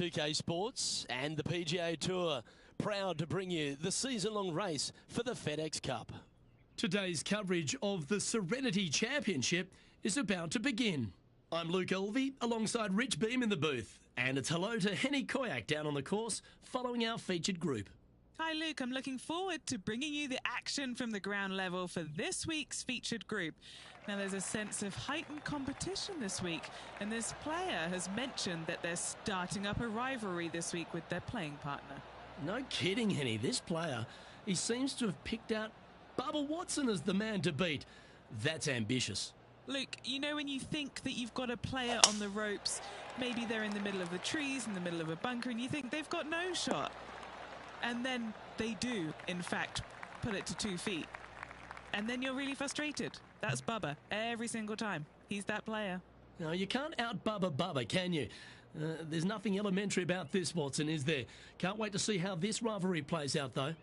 2K Sports and the PGA Tour, proud to bring you the season-long race for the FedEx Cup. Today's coverage of the Serenity Championship is about to begin. I'm Luke Elvey, alongside Rich Beam in the booth, and it's hello to Henny Koyak down on the course, following our featured group. Hi Luke, I'm looking forward to bringing you the action from the ground level for this week's featured group. Now there's a sense of heightened competition this week, and this player has mentioned that they're starting up a rivalry this week with their playing partner. No kidding, Henny, this player, he seems to have picked out Bubba Watson as the man to beat. That's ambitious. Luke, you know when you think that you've got a player on the ropes, maybe they're in the middle of the trees, in the middle of a bunker, and you think they've got no shot. And then they do, in fact, put it to 2 feet. And then you're really frustrated. That's Bubba, every single time. He's that player. No, you can't out-Bubba Bubba, can you? There's nothing elementary about this, Watson, is there? Can't wait to see how this rivalry plays out, though.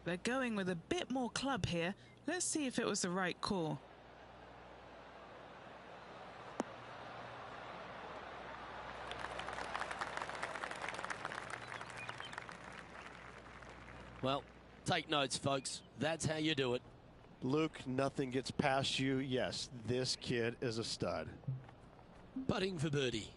They're going with a bit more club here. Let's see if it was the right call. Well, take notes, folks. That's how you do it. Luke, nothing gets past you. Yes, this kid is a stud. Putting for birdie.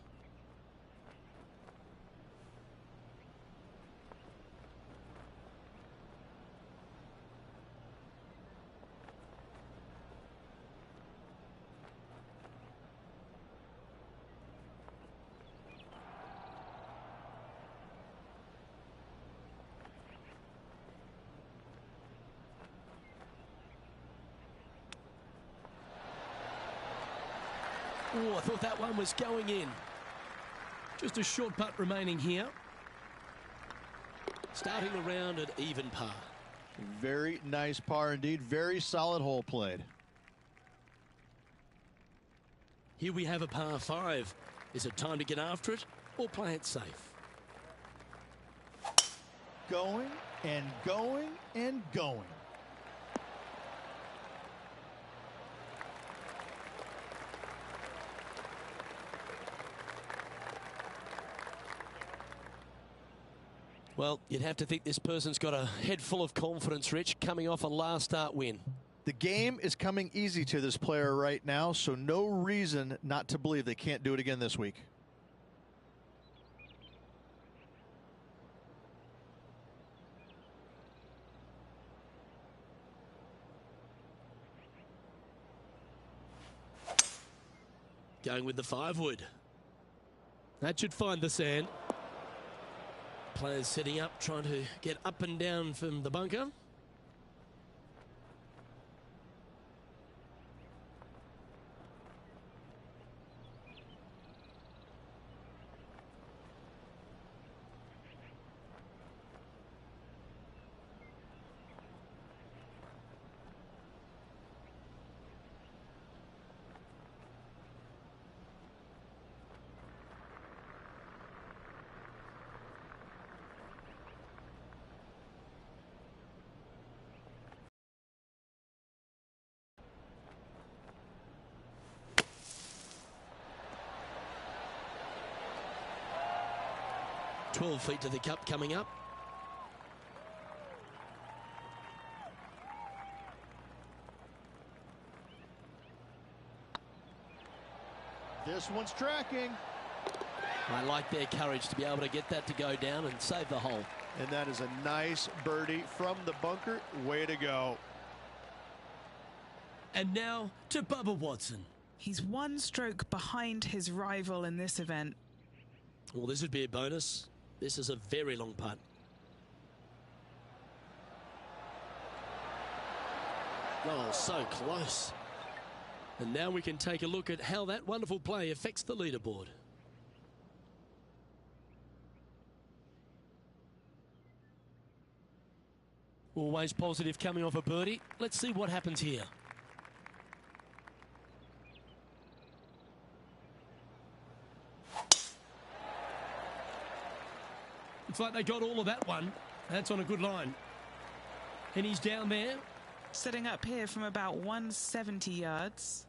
Oh, I thought that one was going in. Just a short putt remaining here. Starting the round at even par. Very nice par indeed. Very solid hole played. Here we have a par 5. Is it time to get after it or play it safe? Going and going and going. Well, you'd have to think this person's got a head full of confidence, Rich, coming off a last start win. The game is coming easy to this player right now, so no reason not to believe they can't do it again this week. Going with the 5-wood. That should find the sand. Players setting up, trying to get up and down from the bunker. .12 feet to the cup coming up. This one's tracking. I like their courage to be able to get that to go down and save the hole. And that is a nice birdie from the bunker. Way to go. And now to Bubba Watson. He's 1 stroke behind his rival in this event. Well, this would be a bonus. This is a very long putt. Oh, so close. And now we can take a look at how that wonderful play affects the leaderboard. Always positive coming off a birdie. Let's see what happens here. Looks like they got all of that one. That's on a good line. And he's down there. Setting up here from about 170 yards.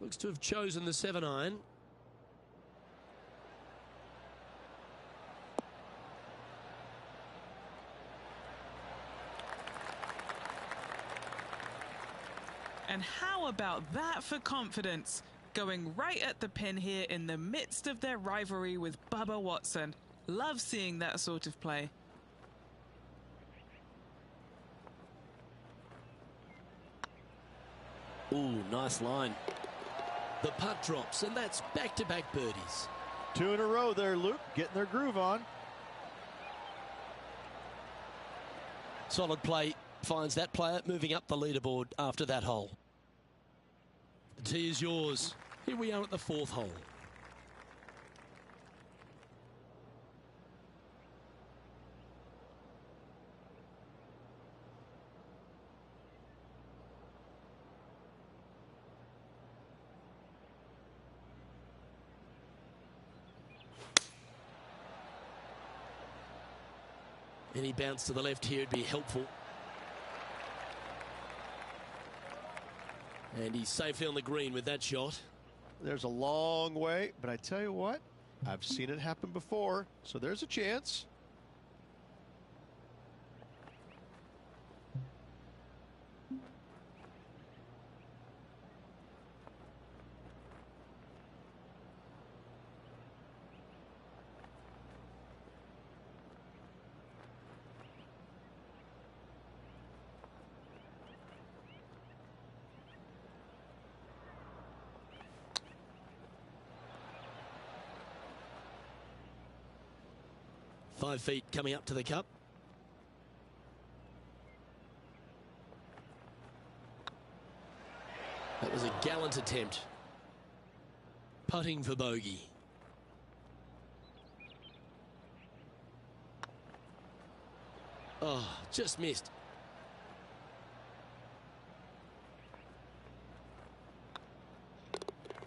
Looks to have chosen the 7-iron. And how about that for confidence? Going right at the pin here in the midst of their rivalry with Bubba Watson. Love seeing that sort of play. Ooh, nice line. The putt drops, and that's back-to-back birdies. 2 in a row there, Luke, getting their groove on. Solid play finds that player moving up the leaderboard after that hole. The tee is yours. Here we are at the 4th hole. Any bounce to the left here would be helpful. And he's safely on the green with that shot. There's a long way, but I tell you what, I've seen it happen before, so there's a chance. Five feet coming up to the cup. That was a gallant attempt. Putting for bogey. Oh, just missed.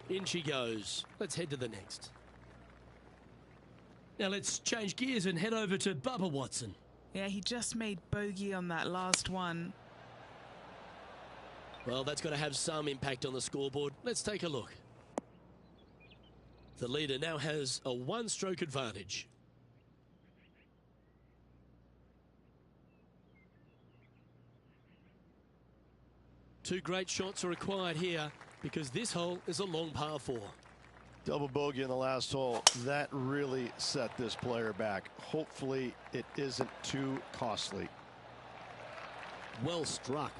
In she goes. Let's head to the next. Now let's change gears and head over to Bubba Watson. Yeah, he just made bogey on that last one. Well, that's got to have some impact on the scoreboard. Let's take a look. The leader now has a 1-stroke advantage. Two great shots are required here because this hole is a long par 4. Double bogey in the last hole. That really set this player back. Hopefully it isn't too costly. Well struck.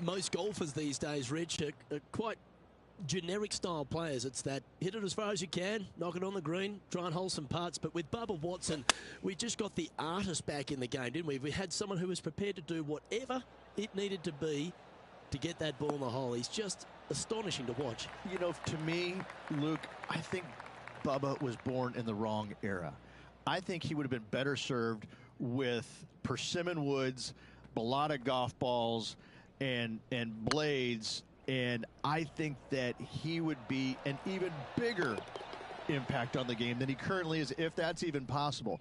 Most golfers these days, Rich, are quite generic style players. It's that hit it as far as you can, knock it on the green, try and hold some putts. But with Bubba Watson, we just got the artist back in the game, didn't we? We had someone who was prepared to do whatever it needed to be to get that ball in the hole. He's just astonishing to watch. You know, to me, Luke, I think Bubba was born in the wrong era. I think he would have been better served with persimmon woods, balata golf balls, and blades, and I think that he would be an even bigger impact on the game than he currently is, if that's even possible.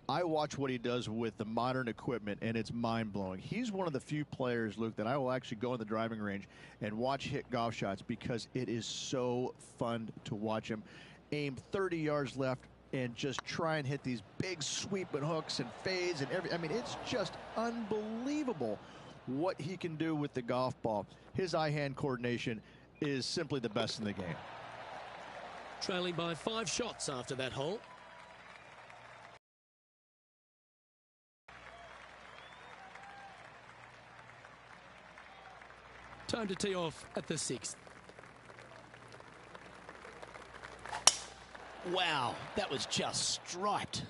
I watch what he does with the modern equipment, and it's mind-blowing. He's one of the few players, Luke, that I will actually go in the driving range and watch hit golf shots because it is so fun to watch him aim 30 yards left and just try and hit these big sweeping hooks and fades and I mean, it's just unbelievable what he can do with the golf ball. His eye-hand coordination is simply the best in the game. Trailing by 5 shots after that hole. Time to tee off at the 6th. Wow, that was just striped.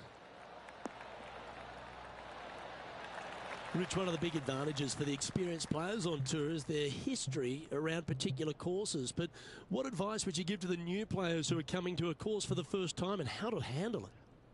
Rich, one of the big advantages for the experienced players on tour is their history around particular courses. But what advice would you give to the new players who are coming to a course for the first time and how to handle it?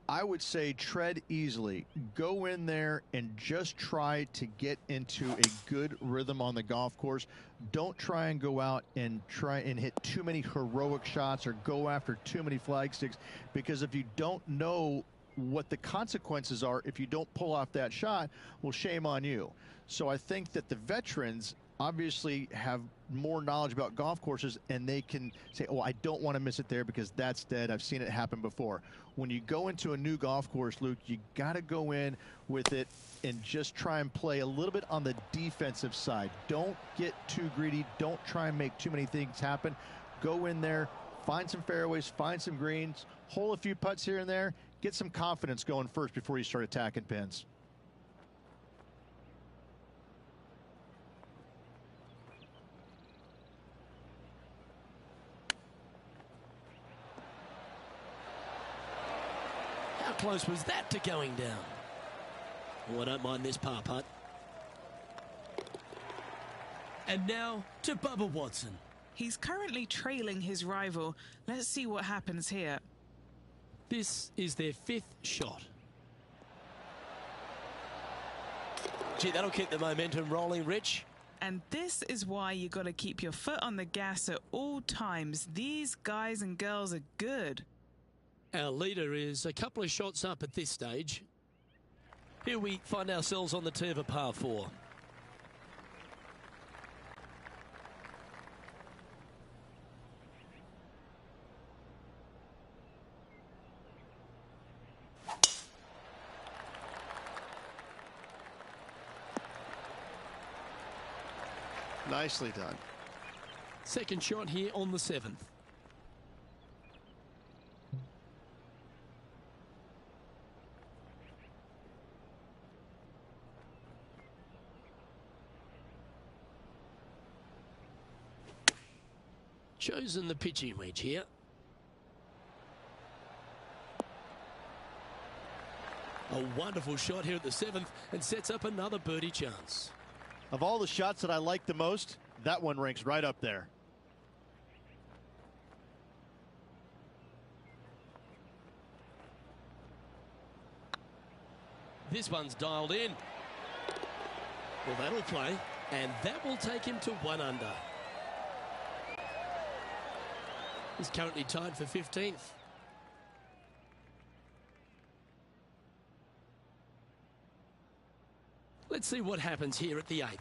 I would say tread easily. Go in there and just try to get into a good rhythm on the golf course. Don't try and go out and try and hit too many heroic shots or go after too many flag sticks, because if you don't know what the consequences are if you don't pull off that shot, well, shame on you. So I think that the veterans obviously have more knowledge about golf courses, and they can say, oh, I don't want to miss it there because that's dead. I've seen it happen before. When you go into a new golf course, Luke, you got to go in with it and just try and play a little bit on the defensive side. Don't get too greedy. Don't try and make too many things happen. Go in there, find some fairways, find some greens, hole a few putts here and there, get some confidence going first before you start attacking pins. How close was that to going down? Oh, I don't mind this par putt. And now to Bubba Watson. He's currently trailing his rival. Let's see what happens here. This is their 5th shot. Gee, that'll keep the momentum rolling, Rich. And this is why you got to keep your foot on the gas at all times. These guys and girls are good. Our leader is a couple of shots up at this stage. Here we find ourselves on the tee of a par 4. Nicely done. Second shot here on the 7th. Chosen the pitching wedge here. A wonderful shot here at the 7th and sets up another birdie chance. Of all the shots that I like the most, that one ranks right up there. This one's dialed in. Well, that'll play, and that will take him to 1 under. He's currently tied for 15th. Let's see what happens here at the 8th.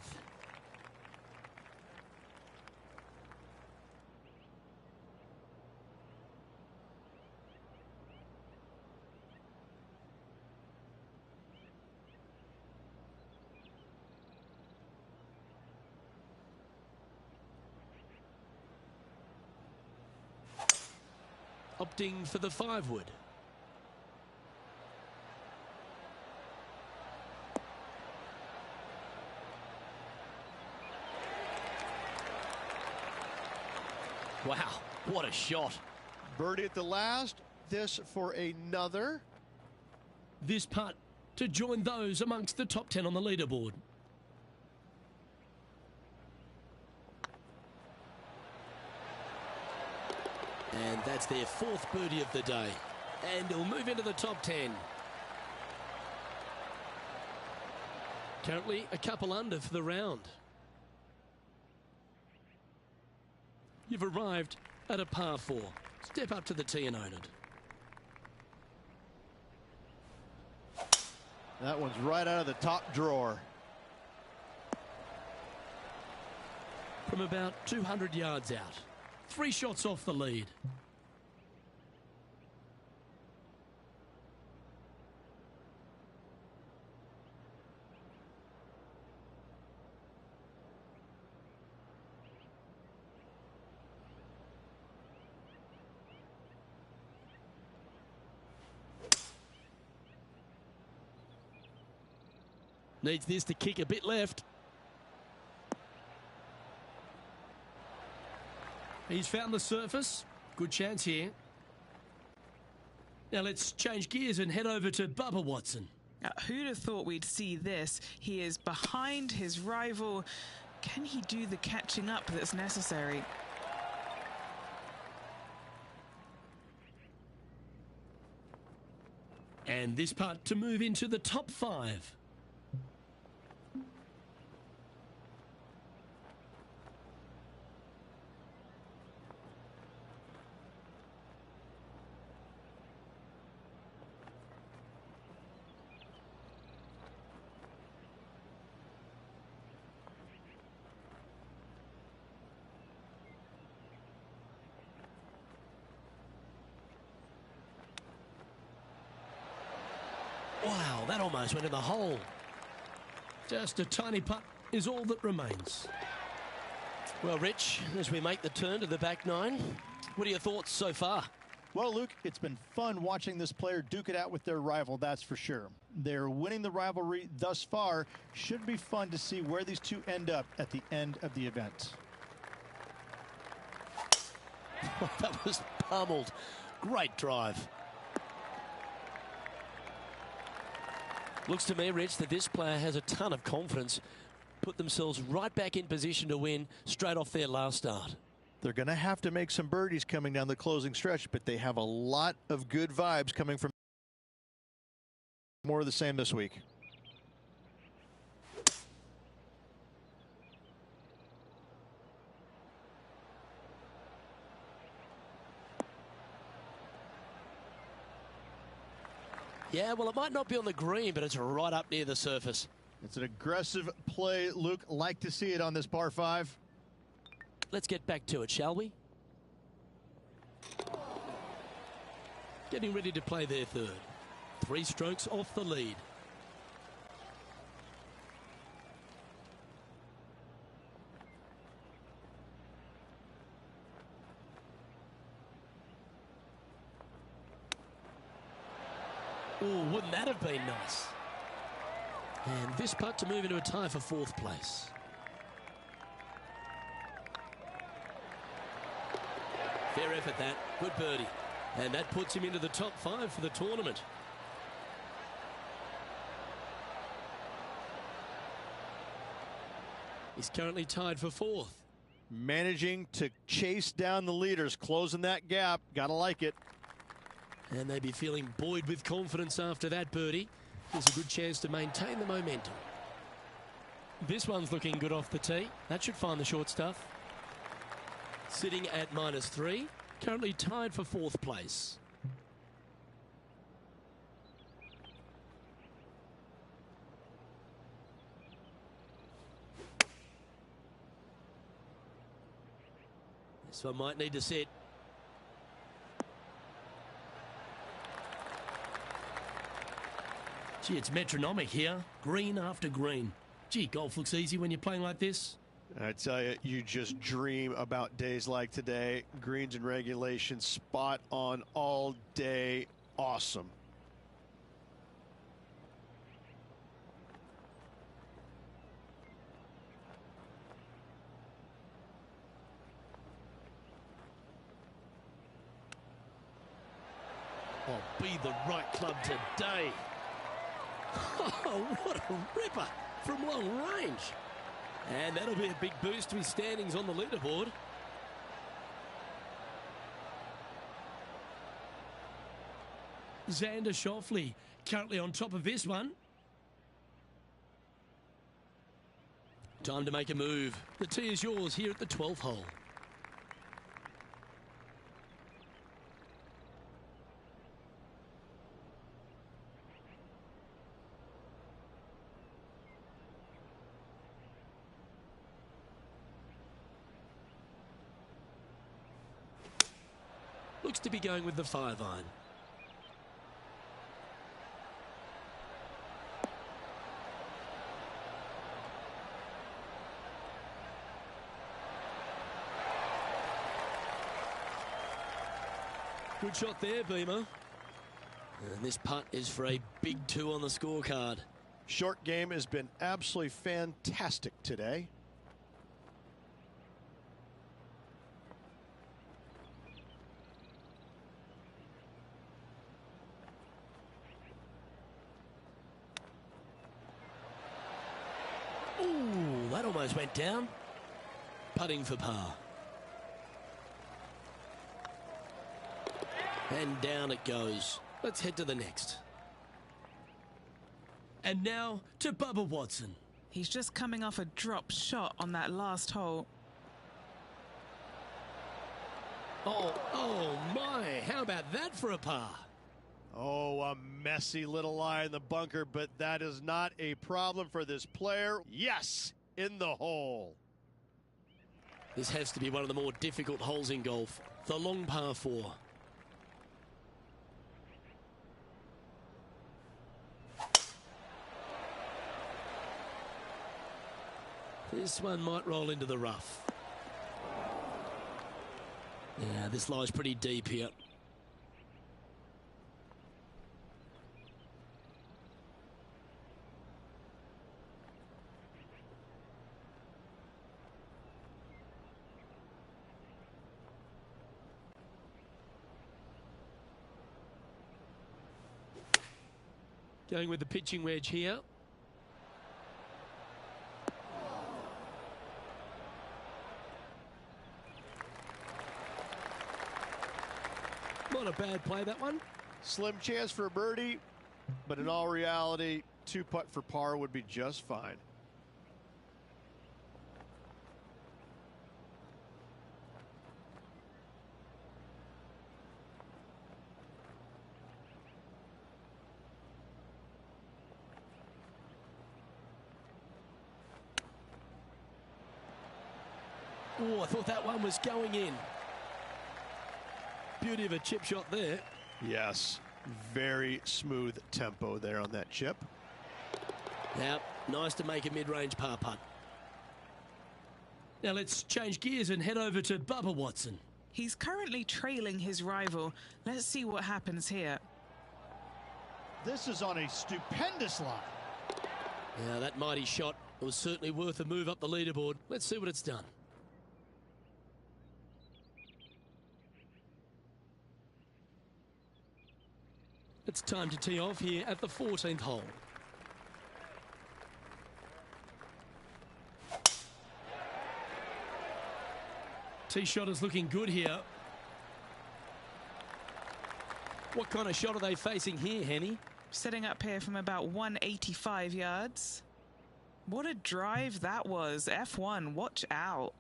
Opting for the 5-wood. Wow, what a shot. Birdie at the last. This for another. This putt to join those amongst the top 10 on the leaderboard. And that's their 4th birdie of the day. And he'll move into the top 10. Currently a couple under for the round. You've arrived at a par 4. Step up to the tee and own it. That one's right out of the top drawer. From about 200 yards out. 3 shots off the lead. Needs this to kick a bit left. He's found the surface. Good chance here. Now let's change gears and head over to Bubba Watson. Who'd have thought we'd see this? He is behind his rival. Can he do the catching up that's necessary? And this putt to move into the top 5. Wow, that almost went in the hole. Just a tiny putt is all that remains. Well, Rich, as we make the turn to the back 9, what are your thoughts so far? Well, Luke, it's been fun watching this player duke it out with their rival, that's for sure. They're winning the rivalry thus far. Should be fun to see where these two end up at the end of the event. That was pummeled. Great drive. Looks to me, Rich, that this player has a ton of confidence. Put themselves right back in position to win straight off their last start. They're going to have to make some birdies coming down the closing stretch, but they have a lot of good vibes coming from more of the same this week. Yeah, well, it might not be on the green, but it's right up near the surface. It's an aggressive play, Luke. Like to see it on this par 5. Let's get back to it, shall we? Getting ready to play their third. 3 strokes off the lead. Oh, wouldn't that have been nice? And this putt to move into a tie for 4th place. Fair effort that. Good birdie. And that puts him into the top 5 for the tournament. He's currently tied for 4th. Managing to chase down the leaders, closing that gap. Gotta like it. And they'd be feeling buoyed with confidence after that birdie. There's a good chance to maintain the momentum. This one's looking good off the tee. That should find the short stuff. Sitting at -3. Currently tied for 4th place. This one might need to sit. Gee, it's metronomic here. Green after green. Gee, golf looks easy when you're playing like this. I tell you, you just dream about days like today. Greens and regulation, spot on all day. Awesome. Oh, be the right club today. Oh, what a ripper from long range. And that'll be a big boost to his standings on the leaderboard. Xander Schauffele currently on top of this one. Time to make a move. The tee is yours here at the 12th hole. Looks to be going with the 5-iron. Good shot there, Beamer. And this putt is for a big 2 on the scorecard. Short game has been absolutely fantastic today. Ooh, that almost went down. Putting for par. And down it goes. Let's head to the next. And now to Bubba Watson. He's just coming off a drop shot on that last hole. Oh my, how about that for a par? Oh, a messy little lie in the bunker, but that is not a problem for this player. Yes, in the hole. This has to be one of the more difficult holes in golf. The long par 4. This one might roll into the rough. Yeah, this lies pretty deep here. Going with the pitching wedge here. Not a bad play, that one. Slim chance for a birdie, but in all reality, 2-putt for par would be just fine. Oh, I thought that one was going in. Beauty of a chip shot there. Yes, very smooth tempo there on that chip. Now, nice to make a mid-range par putt. Now let's change gears and head over to Bubba Watson. He's currently trailing his rival. Let's see what happens here. This is on a stupendous line. Now that mighty shot was certainly worth a move up the leaderboard. Let's see what it's done. It's time to tee off here at the 14th hole. Tee shot is looking good here. What kind of shot are they facing here, Henny? Setting up here from about 185 yards. What a drive that was. F1, watch out.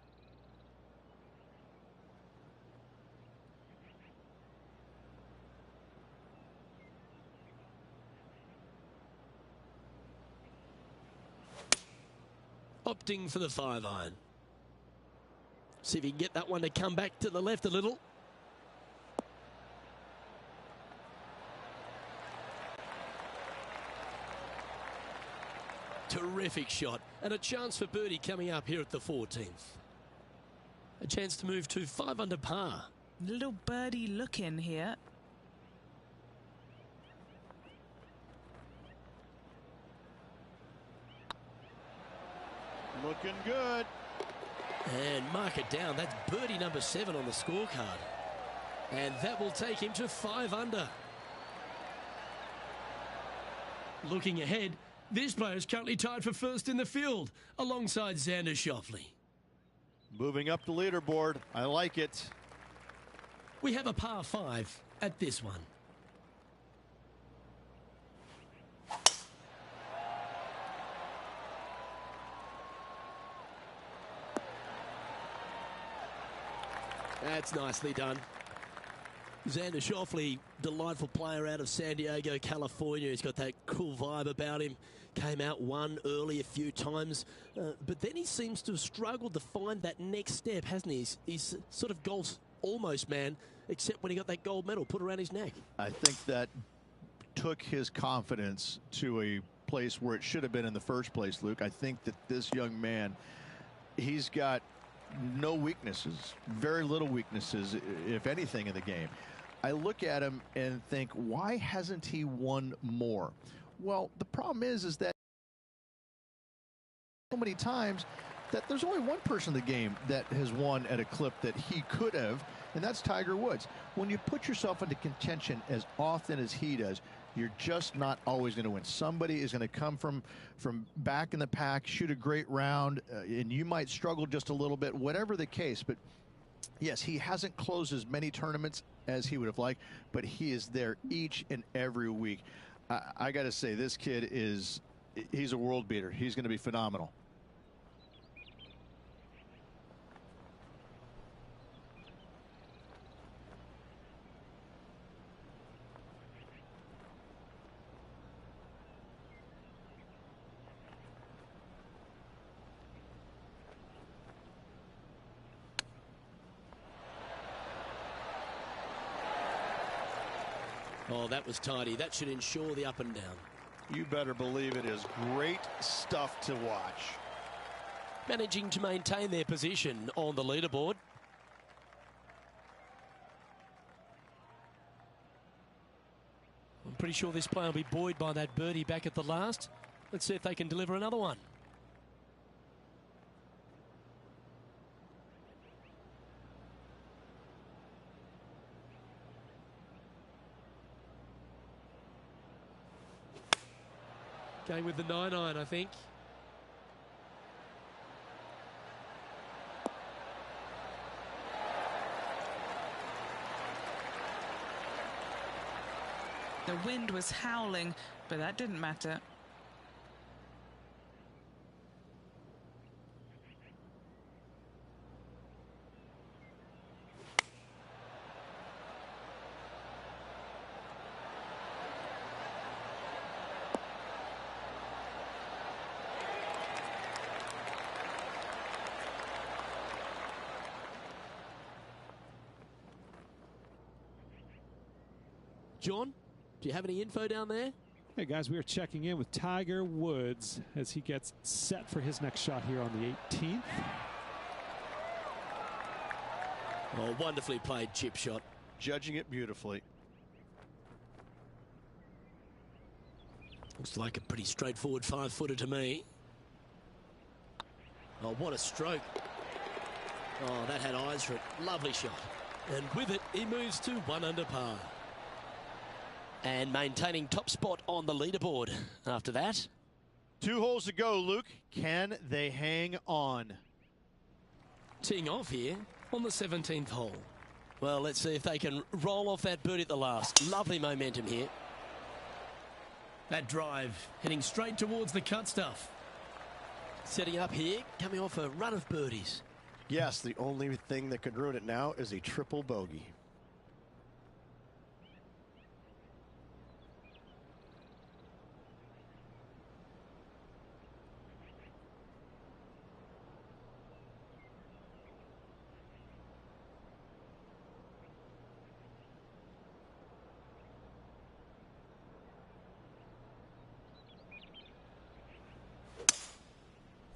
Opting for the 5-iron. See if he can get that one to come back to the left a little. Terrific shot. And a chance for birdie coming up here at the 14th. A chance to move to 5 under par. Little birdie look in here. Looking good. And mark it down. That's birdie number 7 on the scorecard. And that will take him to 5 under. Looking ahead, this player is currently tied for first in the field, alongside Xander Schauffele. Moving up the leaderboard. I like it. We have a par 5 at this one. That's nicely done. Xander Schauffele, delightful player out of San Diego, California. He's got that cool vibe about him. Came out, won early a few times. But then he seems to have struggled to find that next step, hasn't he? He's sort of golf's almost man, except when he got that gold medal put around his neck. I think that took his confidence to a place where it should have been in the first place, Luke. I think that this young man, he's got no weaknesses, very little weaknesses, if anything, in the game. I look at him and think, why hasn't he won more? Well, the problem is that so many times that there's only one person in the game that has won at a clip that he could have, and that's Tiger Woods. When you put yourself into contention as often as he does, you're just not always going to win. Somebody is going to come from back in the pack, shoot a great round, and you might struggle just a little bit, whatever the case. But yes, he hasn't closed as many tournaments as he would have liked, but he is there each and every week. I got to say, this kid is he's a world beater. He's going to be phenomenal. Oh, that was tidy. That should ensure the up and down. You better believe it is great stuff to watch. Managing to maintain their position on the leaderboard. I'm pretty sure this play will be buoyed by that birdie back at the last. Let's see if they can deliver another one. Going with the 9-iron, I think. The wind was howling, but that didn't matter. John, do you have any info down there? Hey guys, we are checking in with Tiger Woods as he gets set for his next shot here on the 18th. Oh, wonderfully played chip shot. Judging it beautifully. Looks like a pretty straightforward 5-footer to me. Oh, what a stroke. Oh, that had eyes for it. Lovely shot. And with it, he moves to 1 under par. And maintaining top spot on the leaderboard after that. 2 holes to go, Luke. Can they hang on? Teeing off here on the 17th hole. Well, let's see if they can roll off that birdie at the last. Lovely momentum here. That drive heading straight towards the cut stuff. Setting up here, coming off a run of birdies. Yes, the only thing that could ruin it now is a triple bogey.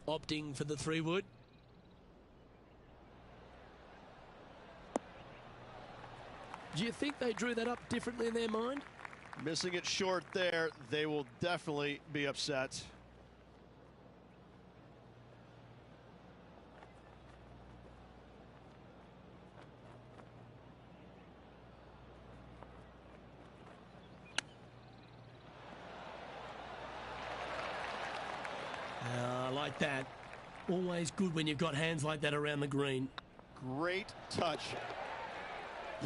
Opting for the 3-wood. Do you think they drew that up differently in their mind? Missing it short there, they will definitely be upset. I like that. Always good when you've got hands like that around the green. Great touch.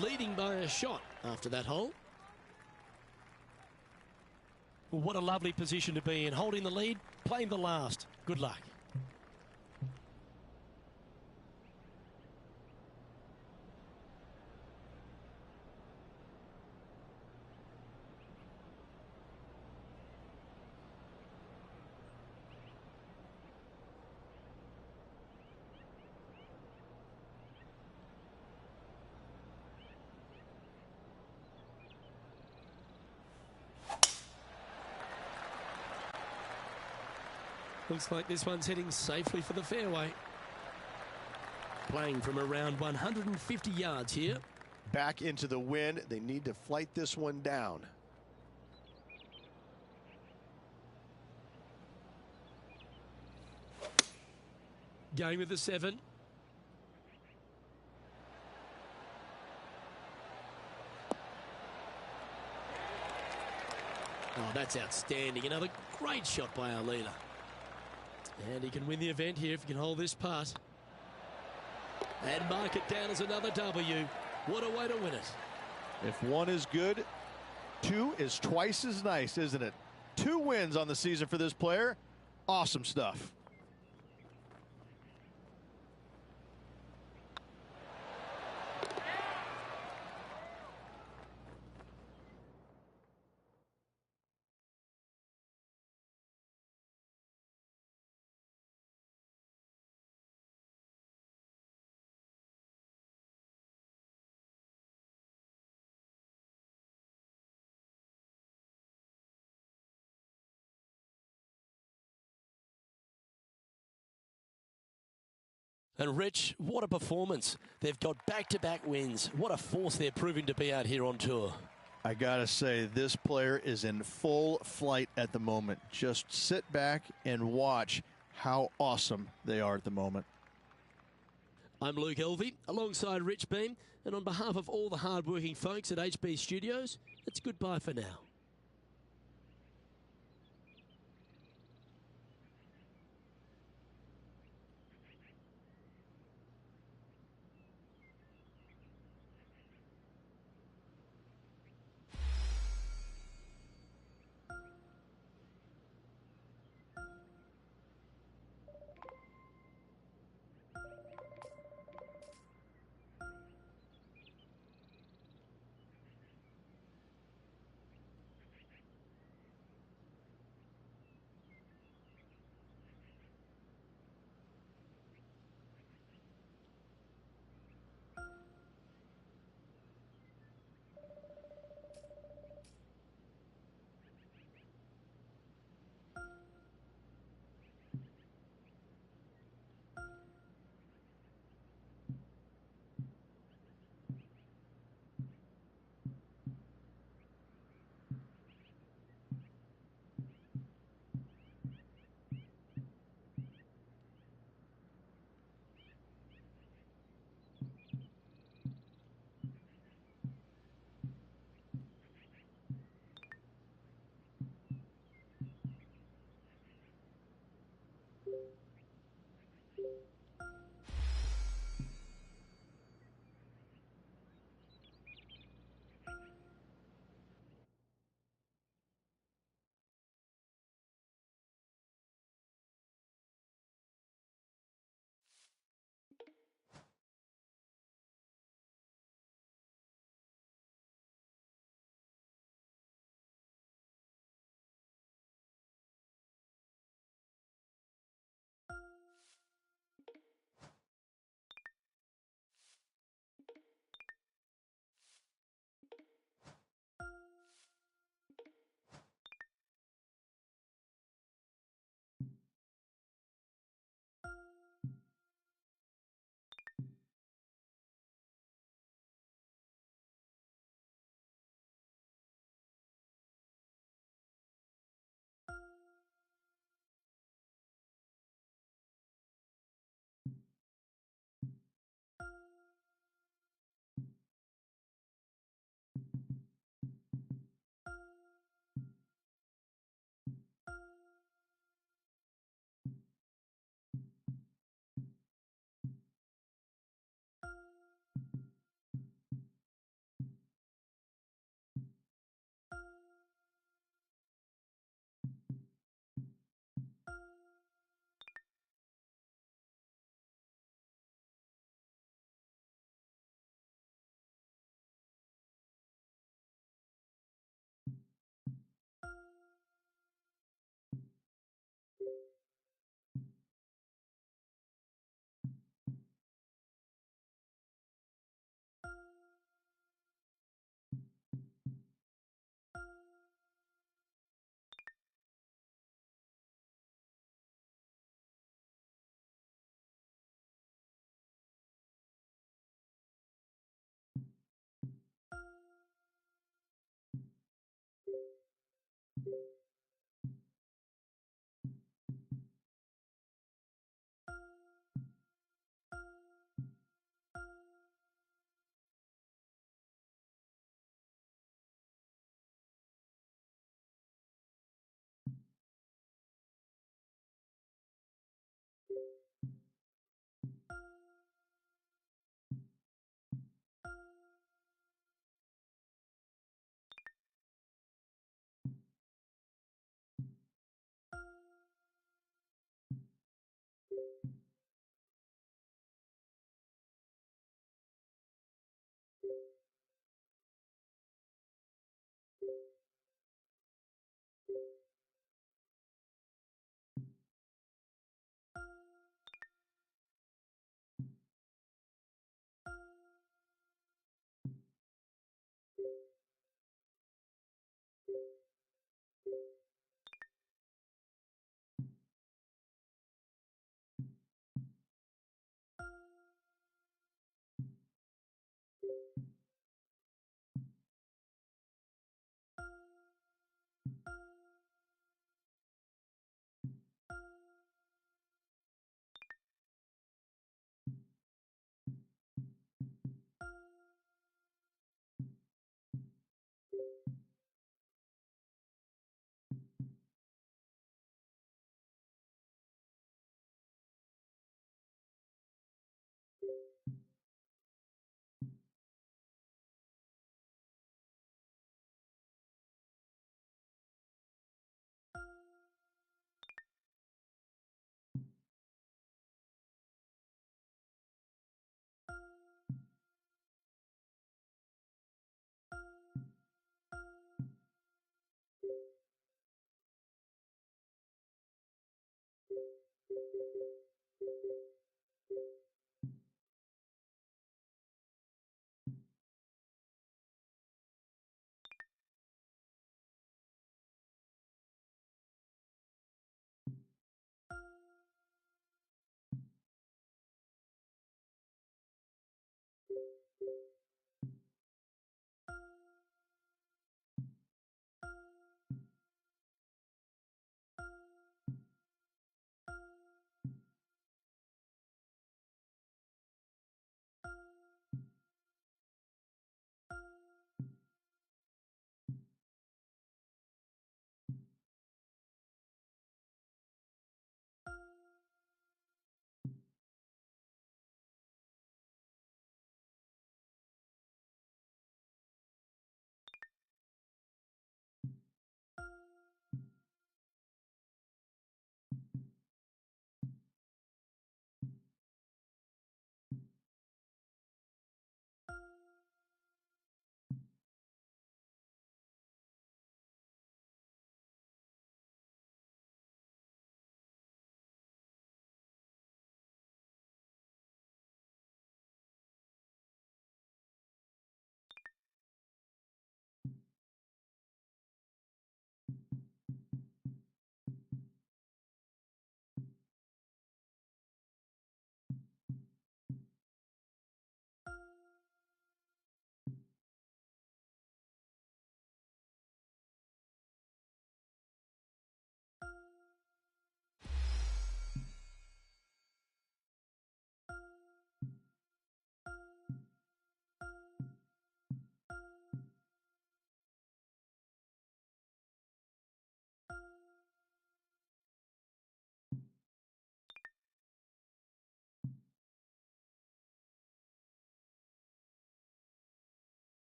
Leading by a shot after that hole. Well, what a lovely position to be in. Holding the lead, playing the last. Good luck. Looks like this one's heading safely for the fairway. Playing from around 150 yards here. Back into the wind. They need to flight this one down. Going with the 7. Oh, that's outstanding. Another great shot by our leader. And he can win the event here if he can hold this putt. And mark it down as another W. What a way to win it. If 1 is good, 2 is twice as nice, isn't it? 2 wins on the season for this player. Awesome stuff. And Rich, what a performance. They've got back-to-back wins. What a force they're proving to be out here on tour. I gotta say, this player is in full flight at the moment. Just sit back and watch how awesome they are at the moment. I'm Luke Elvey, alongside Rich Beam, and on behalf of all the hard-working folks at HB Studios, it's goodbye for now.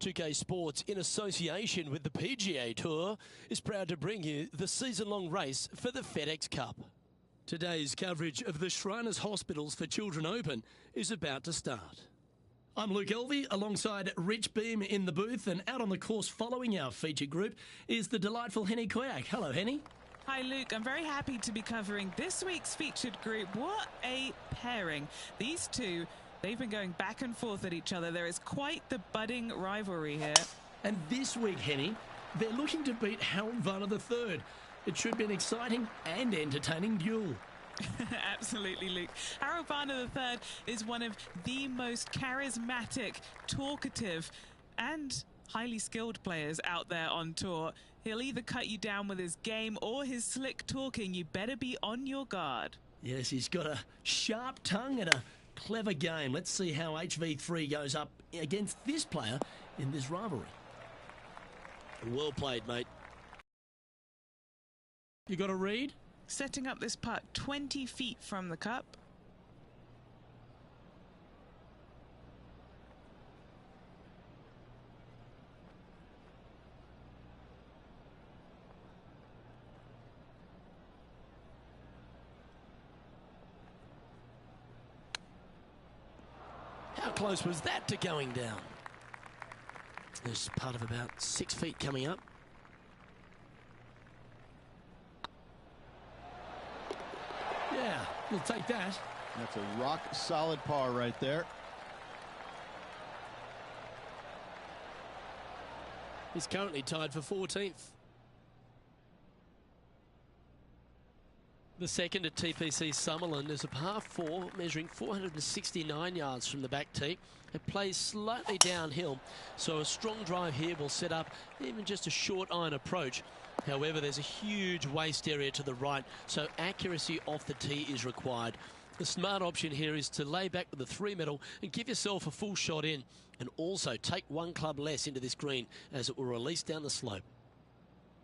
2K Sports, in association with the PGA Tour, is proud to bring you the season-long race for the FedEx Cup. Today's coverage of the Shriners Hospitals for Children Open is about to start. I'm Luke Elvey, alongside Rich Beam in the booth, and out on the course following our feature group is the delightful Henny Koyak. Hello, Henny. Hi, Luke. I'm very happy to be covering this week's featured group. What a pairing. These two, they've been going back and forth at each other. There is quite the budding rivalry here. And this week, Henny, they're looking to beat Harold Varner III. It should be an exciting and entertaining duel. Absolutely, Luke. Harold Varner III is one of the most charismatic, talkative, and highly skilled players out there on tour. He'll either cut you down with his game or his slick talking. You better be on your guard. Yes, he's got a sharp tongue and a clever game. Let's see how HV3 goes up against this player in this rivalry. Well played, mate. You got a read? Setting up this putt 20 feet from the cup. How close was that to going down? There's part of about 6 feet coming up. Yeah, we'll take that. That's a rock-solid par right there. He's currently tied for 14th. The second at Tpc Summerlin is a par 4 measuring 469 yards from the back tee. It plays slightly downhill, so a strong drive here will set up even just a short iron approach. However, there's a huge waste area to the right, so accuracy off the tee is required. The smart option here is to lay back with the 3-metal and give yourself a full shot in, and also take 1 club less into this green as it will release down the slope.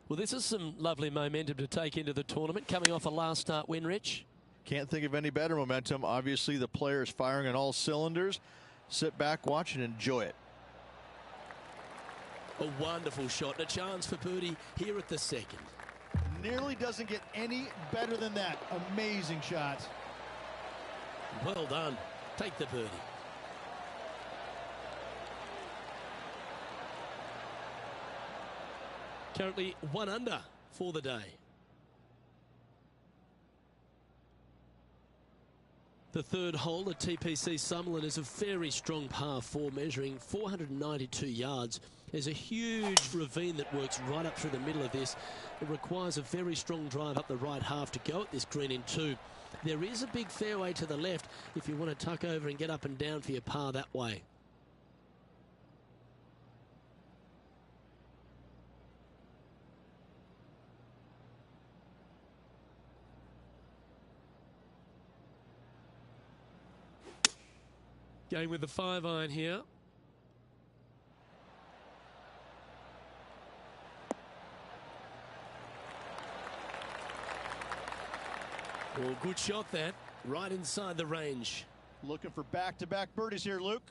Well, this is some lovely momentum to take into the tournament, coming off a last start win, Rich. Can't think of any better momentum. Obviously, the player is firing on all cylinders. Sit back, watch, and enjoy it. A wonderful shot and a chance for birdie here at the second. Nearly doesn't get any better than that. Amazing shot. Well done. Take the birdie. Currently 1 under for the day. The third hole at Tpc Summerlin is a very strong par 4 measuring 492 yards. There's a huge ravine that works right up through the middle of this. It requires a very strong drive up the right half to go at this green in 2. There is a big fairway to the left if you want to tuck over and get up and down for your par that way. Going with the 5-iron here. Oh, good shot that. Right inside the range. Looking for back-to-back birdies here, Luke.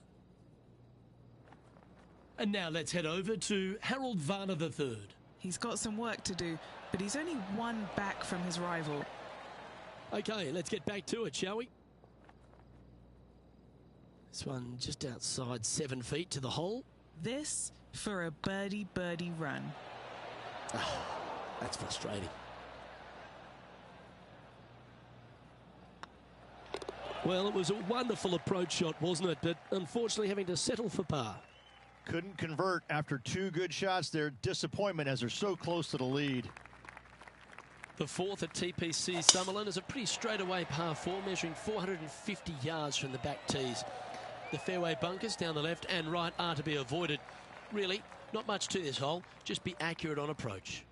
And now let's head over to Harold Varner III. He's got some work to do, but he's only 1 back from his rival. Okay, let's get back to it, shall we? This one just outside 7 feet to the hole. This for a birdie run. Oh, that's frustrating. Well, it was a wonderful approach shot, wasn't it? But unfortunately having to settle for par. Couldn't convert after 2 good shots there. Disappointment as they're so close to the lead. The fourth at Tpc Summerlin is a pretty straightaway par 4 measuring 450 yards from the back tees. The fairway bunkers down the left and right are to be avoided. Really, not much to this hole. Just be accurate on approach.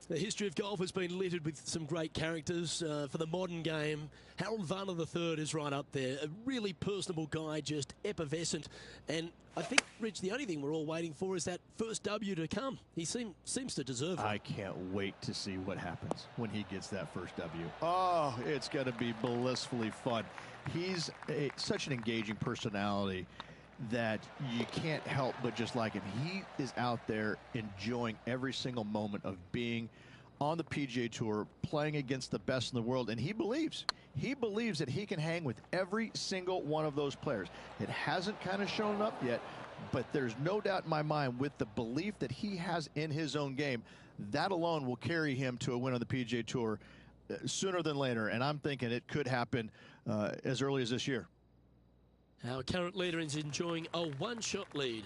The history of golf has been littered with some great characters for the modern game. Harold Varner III is right up there. A really personable guy, just effervescent. And I think, Rich, the only thing we're all waiting for is that first W to come. He seems to deserve it. I can't wait to see what happens when he gets that first W. Oh, it's going to be blissfully fun. He's such an engaging personality that you can't help but just like him. He is out there enjoying every single moment of being on the PGA Tour, playing against the best in the world, and he believes that he can hang with every single one of those players. It hasn't kind of shown up yet, but there's no doubt in my mind with the belief that he has in his own game, that alone will carry him to a win on the PGA Tour sooner than later, and I'm thinking it could happen as early as this year. Our current leader is enjoying a 1-shot lead.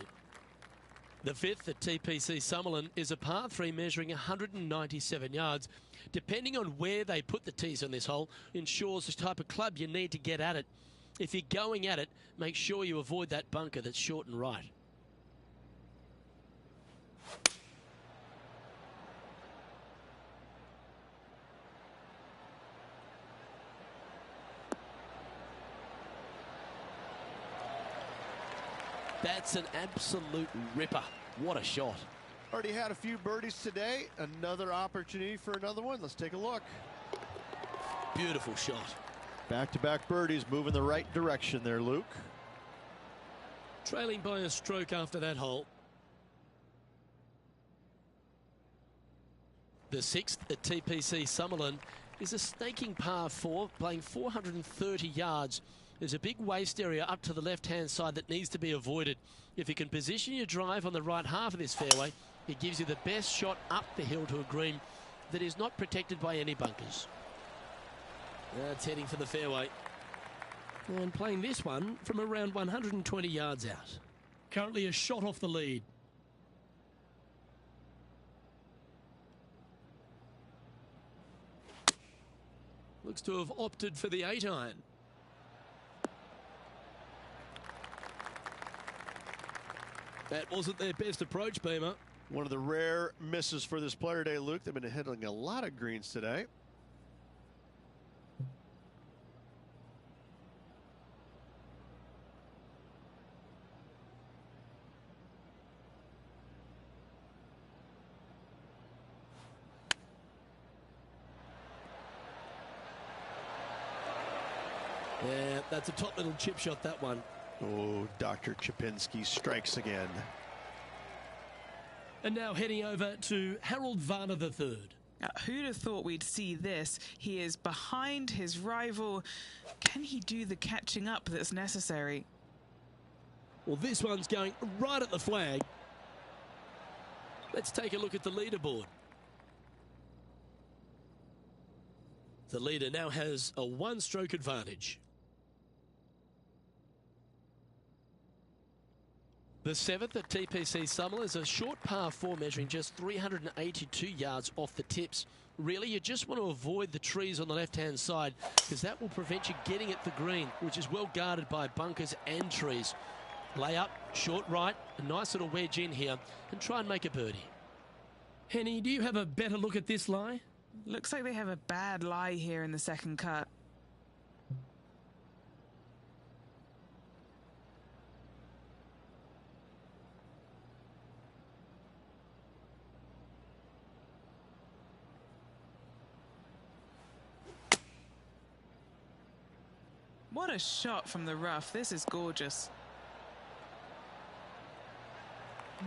The fifth at Tpc Summerlin is a par 3 measuring 197 yards. Depending on where they put the tees on this hole ensures the type of club you need to get at it. If you're going at it, make sure you avoid that bunker that's short and right. That's an absolute ripper. What a shot. Already had a few birdies today. Another opportunity for another one. Let's take a look. Beautiful shot. Back-to-back birdies, moving the right direction there, Luke. Trailing by a stroke after that hole. The sixth at Tpc Summerlin is a snaking par 4, playing 430 yards. There's a big waste area up to the left-hand side that needs to be avoided. If you can position your drive on the right half of this fairway, it gives you the best shot up the hill to a green that is not protected by any bunkers. That's heading for the fairway. And playing this one from around 120 yards out. Currently a shot off the lead. Looks to have opted for the 8-iron. That wasn't their best approach, Beamer. One of the rare misses for this player today, Luke. They've been hitting a lot of greens today. Yeah, that's a top little chip shot, that one. Oh, Dr. Chipinski strikes again. And now heading over to Harold Varner III. Who'd have thought we'd see this? He is behind his rival. Can he do the catching up that's necessary? Well, this one's going right at the flag. Let's take a look at the leaderboard. The leader now has a one-stroke advantage. The 7th at Tpc Summerlin is a short par 4 measuring just 382 yards off the tips. Really, you just want to avoid the trees on the left-hand side because that will prevent you getting at the green, which is well guarded by bunkers and trees. Lay up, short right, a nice little wedge in here, and try and make a birdie. Henny, do you have a better look at this lie? Looks like they have a bad lie here in the second cut. What a shot from the rough. This is gorgeous.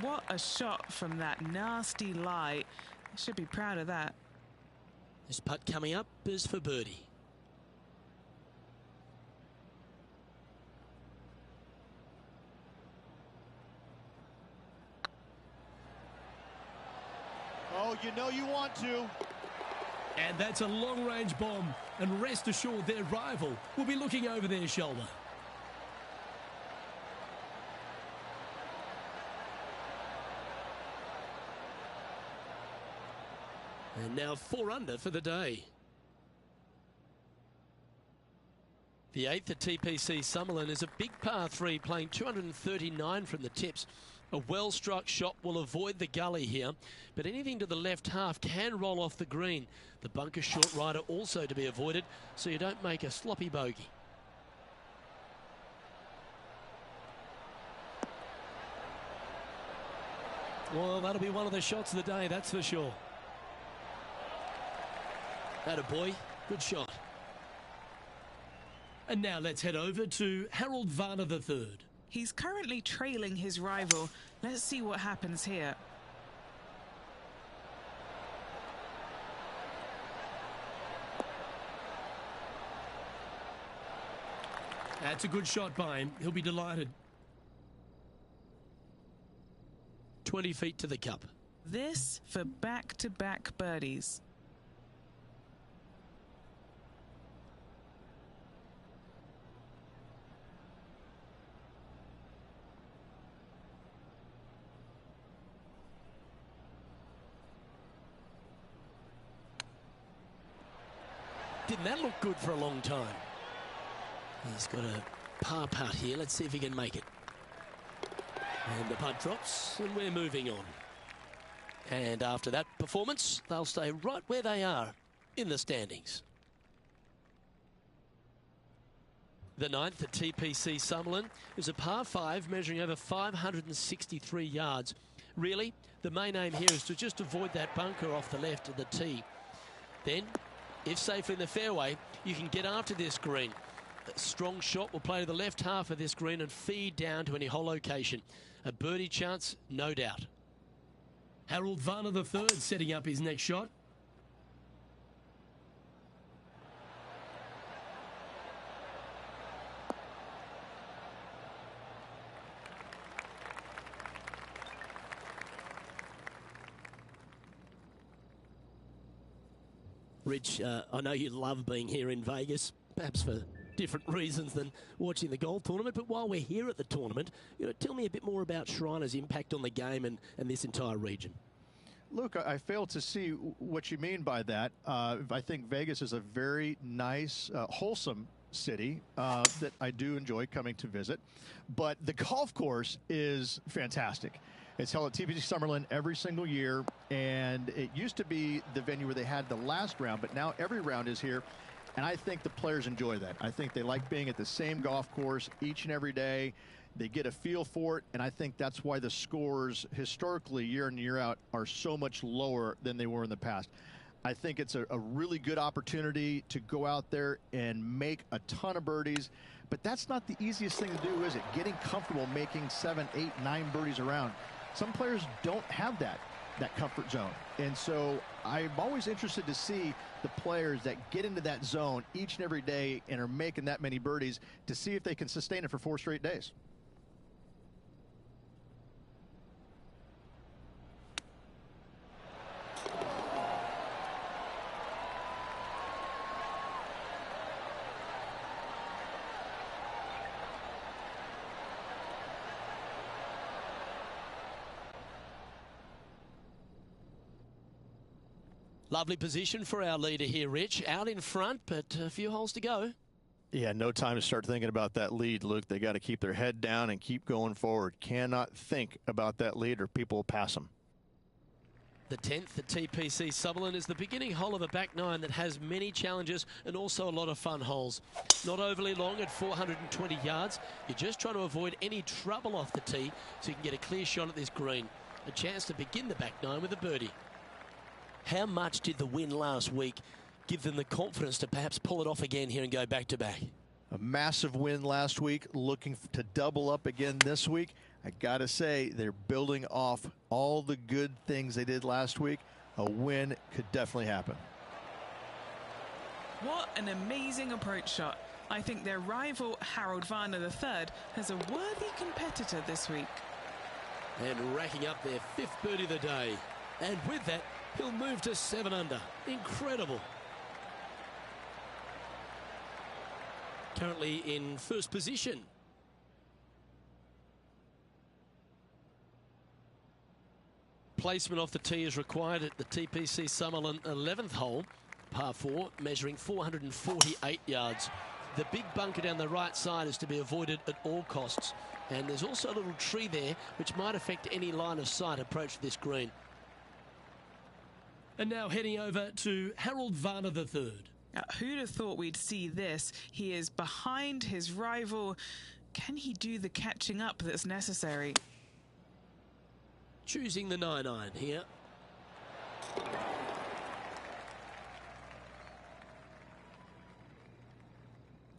What a shot from that nasty lie. I should be proud of that. This putt coming up is for birdie. Oh, you know you want to. And that's a long-range bomb. And rest assured their rival will be looking over their shoulder. And now 4 under for the day. The 8th at Tpc Summerlin is a big par 3 playing 239 from the tips. A well-struck shot will avoid the gully here, but anything to the left half can roll off the green. The bunker short rider also to be avoided, so you don't make a sloppy bogey. Well, that'll be one of the shots of the day, that's for sure. Atta boy, good shot. And now let's head over to Harold Varner III. He's currently trailing his rival. Let's see what happens here. That's a good shot by him. He'll be delighted. 20 feet to the cup. This for back-to-back birdies. Didn't that look good for a long time? He's got a par putt here. Let's see if he can make it. And the putt drops, and we're moving on. And after that performance, they'll stay right where they are in the standings. The 9th at Tpc Summerlin is a par 5 measuring over 563 yards. Really, the main aim here is to just avoid that bunker off the left of the tee. Then, if safely in the fairway, you can get after this green. A strong shot will play to the left half of this green and feed down to any hole location. A birdie chance, no doubt. Harold Varner III setting up his next shot. Rich, I know you love being here in Vegas, perhaps for different reasons than watching the golf tournament, but while we're here at the tournament, tell me a bit more about Shriners' impact on the game and this entire region. Luke, I fail to see what you mean by that. I think Vegas is a very nice, wholesome city that I do enjoy coming to visit. But the golf course is fantastic. It's held at Tpc Summerlin every single year, and it used to be the venue where they had the last round, but now every round is here. And I think the players enjoy that. I think they like being at the same golf course each and every day. They get a feel for it, and I think that's why the scores historically year in and year out are so much lower than they were in the past. I think it's a really good opportunity to go out there and make a ton of birdies, but that's not the easiest thing to do, is it? Getting comfortable making 7, 8, 9 birdies around. Some players don't have that comfort zone. And so I'm always interested to see the players that get into that zone each and every day and are making that many birdies to see if they can sustain it for 4 straight days. Lovely position for our leader here, Rich. Out in front, but a few holes to go. Yeah, no time to start thinking about that lead, Luke. They got to keep their head down and keep going forward. Cannot think about that lead or people will pass them. The 10th at Tpc Summerlin is the beginning hole of a back nine that has many challenges and also a lot of fun holes. Not overly long at 420 yards. You're just trying to avoid any trouble off the tee so you can get a clear shot at this green. A chance to begin the back nine with a birdie. How much did the win last week give them the confidence to perhaps pull it off again here and go back-to-back? A massive win last week, looking to double up again this week. I got to say, they're building off all the good things they did last week. A win could definitely happen. What an amazing approach shot. I think their rival, Varner Iii, has a worthy competitor this week. And racking up their 5th birdie of the day. And with that, he'll move to 7 under. Incredible. Currently in first position. Placement off the tee is required at the Tpc Summerlin 11th hole, par 4, measuring 448 yards. The big bunker down the right side is to be avoided at all costs. And there's also a little tree there which might affect any line of sight approach to this green. And now heading over to Varner III. Who'd have thought we'd see this? He is behind his rival. Can he do the catching up that's necessary? Choosing the 9-iron here.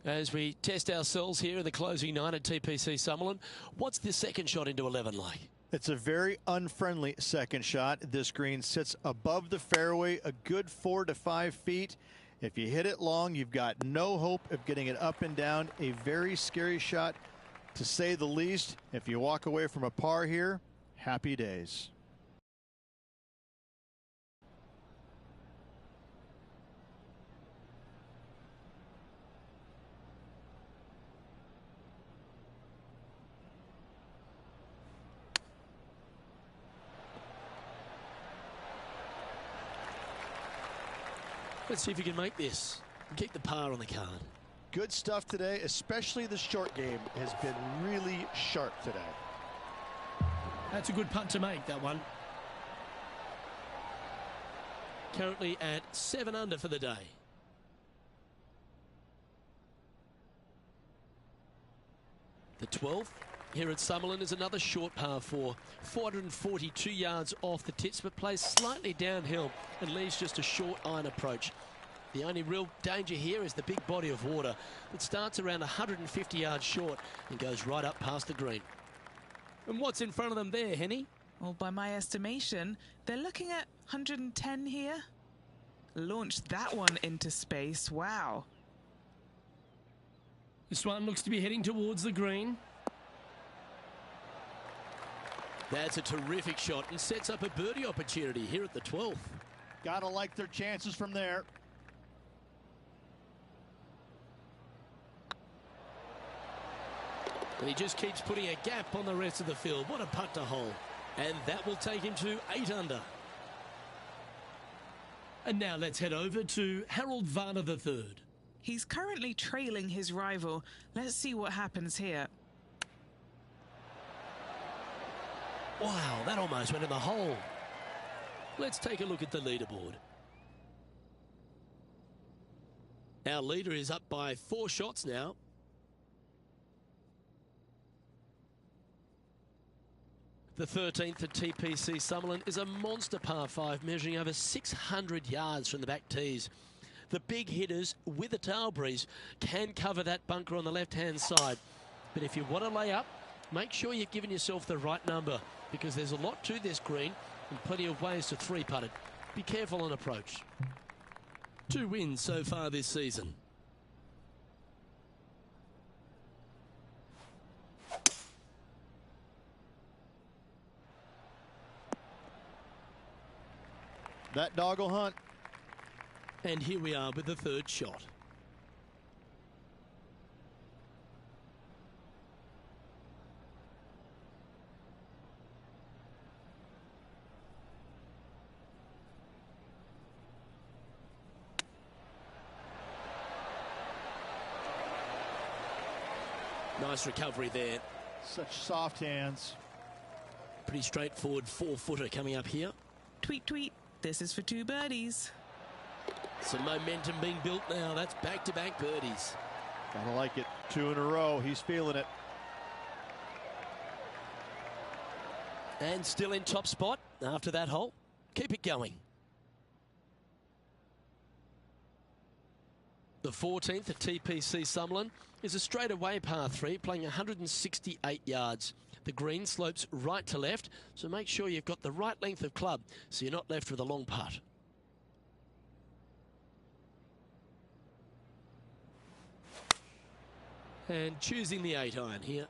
As we test ourselves here in the closing 9 at Tpc Summerlin, what's the second shot into 11 like? It's a very unfriendly second shot. This green sits above the fairway a good 4 to 5 feet. If you hit it long, you've got no hope of getting it up and down. A very scary shot, to say the least. If you walk away from a par here, happy days. Let's see if you can make this and keep the par on the card. Good stuff today, especially the short game has been really sharp today. That's a good putt to make, that one. Currently at 7 under for the day. The 12th here at Summerlin is another short par 4. 442 yards off the tips, but plays slightly downhill and leaves just a short iron approach. The only real danger here is the big body of water that starts around 150 yards short and goes right up past the green. And what's in front of them there, Henny? Well, by my estimation, they're looking at 110 here. Launched that one into space. Wow. This one looks to be heading towards the green. That's a terrific shot and sets up a birdie opportunity here at the 12th. Gotta like their chances from there. And he just keeps putting a gap on the rest of the field. What a putt to hole. And that will take him to 8 under. And now let's head over to Harold Varner III. He's currently trailing his rival. Let's see what happens here. Wow, that almost went in the hole. Let's take a look at the leaderboard. Our leader is up by 4 shots now. The 13th at Tpc Summerlin is a monster par 5 measuring over 600 yards from the back tees. The big hitters with a tail breeze can cover that bunker on the left-hand side. But if you want to lay up, make sure you've given yourself the right number, because there's a lot to this green and plenty of ways to 3-putt it. Be careful on approach. 2 wins so far this season. That dog will hunt. And here we are with the 3rd shot. Nice recovery there. Such soft hands. Pretty straightforward 4-footer coming up here. Tweet, tweet. This is for 2 birdies. Some momentum being built now. That's back-to-back birdies. Gotta like it. 2 in a row. He's feeling it. And still in top spot after that hole. Keep it going. The 14th at Tpc Summerlin is a straightaway par 3, playing 168 yards. The green slopes right to left, so make sure you've got the right length of club so you're not left with a long putt. And choosing the 8-iron here.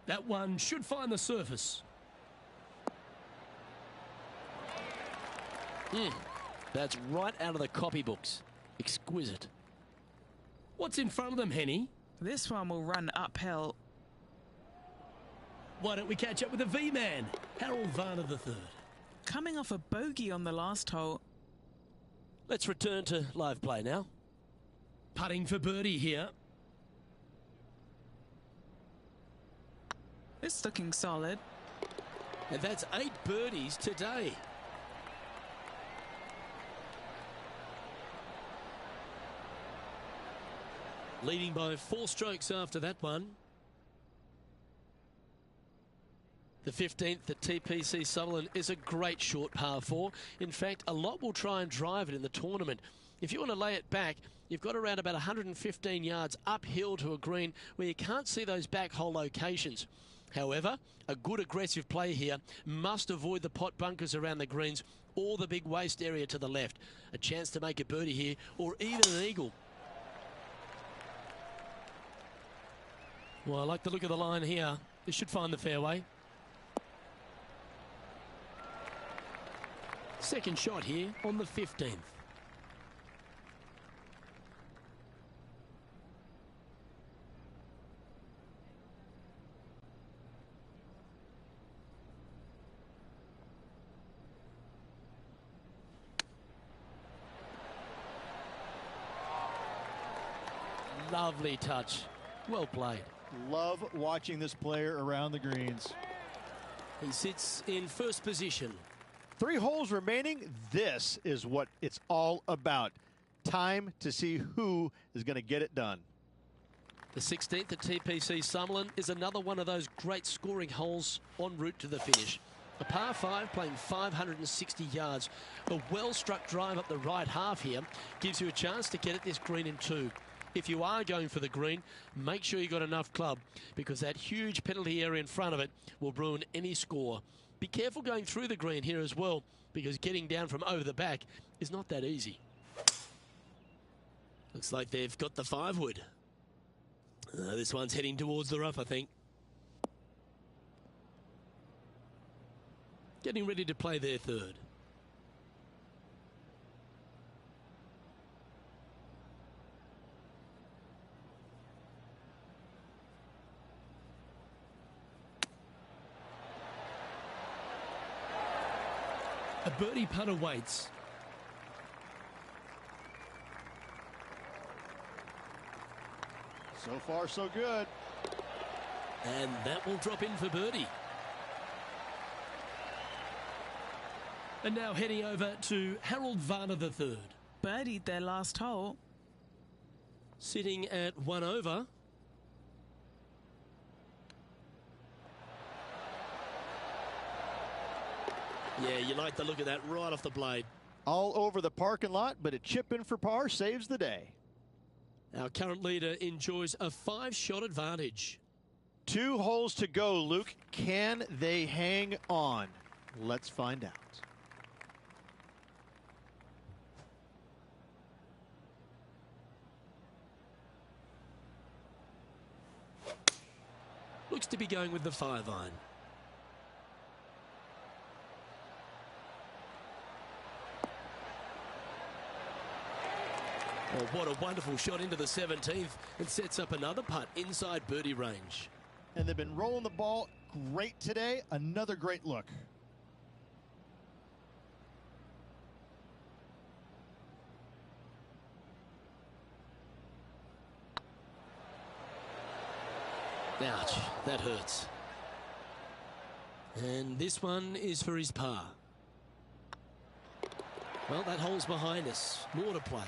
That one should find the surface. That's right out of the copybooks. Exquisite. What's in front of them, Henny? This one will run uphill. Why don't we catch up with the V-man, Harold Varner III. Coming off a bogey on the last hole. Let's return to live play now. Putting for birdie here. It's looking solid. And that's 8 birdies today. Leading by 4 strokes after that one. The 15th at Tpc Summerlin is a great short par 4. In fact, a lot will try and drive it in the tournament. If you want to lay it back, you've got around about 115 yards uphill to a green where you can't see those back hole locations. However, a good aggressive play here must avoid the pot bunkers around the greens or the big waste area to the left. A chance to make a birdie here or even an eagle. Well, I like the look of the line here. This should find the fairway. Second shot here on the 15th. Lovely touch. Well played. Love watching this player around the greens. He sits in first position. 3 holes remaining. This is what it's all about. Time to see who is going to get it done. The 16th at Tpc Summerlin is another one of those great scoring holes en route to the finish. A par 5 playing 560 yards. A well-struck drive up the right half here gives you a chance to get at this green in 2. If you are going for the green, make sure you got enough club, because that huge penalty area in front of it will ruin any score. Be careful going through the green here as well, because getting down from over the back is not that easy. Looks like they've got the 5-wood. This one's heading towards the rough, I think. Getting ready to play their 3rd. A birdie putt awaits. So far, so good. And that will drop in for birdie. And now heading over to Harold Varner III. Birdied their last hole. Sitting at 1 over. Yeah, you like the look of that right off the blade. All over the parking lot, but a chip in for par saves the day. Our current leader enjoys a 5-shot advantage. 2 holes to go, Luke. Can they hang on? Let's find out. Looks to be going with the 5-iron. Oh, what a wonderful shot into the 17th and sets up another putt inside birdie range. And they've been rolling the ball great today. Another great look. Ouch, that hurts. And this one is for his par. Well, that hole's behind us. More to play.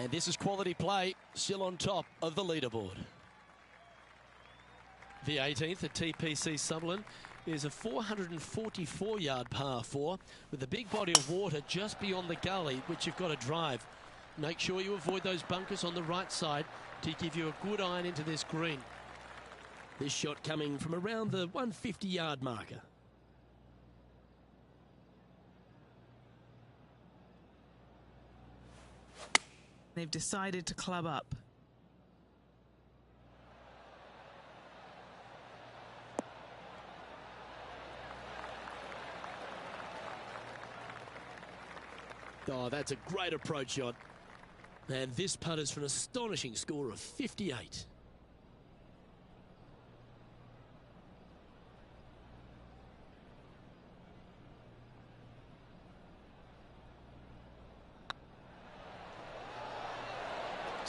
And this is quality play, still on top of the leaderboard. The 18th at Tpc Summerlin is a 444-yard par 4 with a big body of water just beyond the gully, which you've got to drive. Make sure you avoid those bunkers on the right side to give you a good iron into this green. This shot coming from around the 150-yard marker. They've decided to club up. Oh, that's a great approach shot. And this putt is for an astonishing score of 58.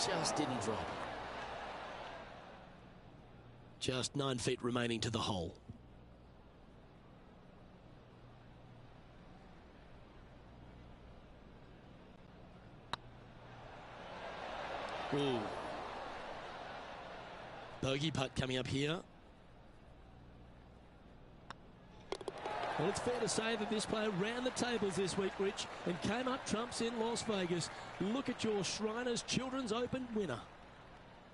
Just didn't drop. Just 9 feet remaining to the hole. Ooh. Bogey putt coming up here. Well, it's fair to say that this player ran the tables this week, Rich, and came up trumps in Las Vegas. Look at your Shriners Children's Open winner.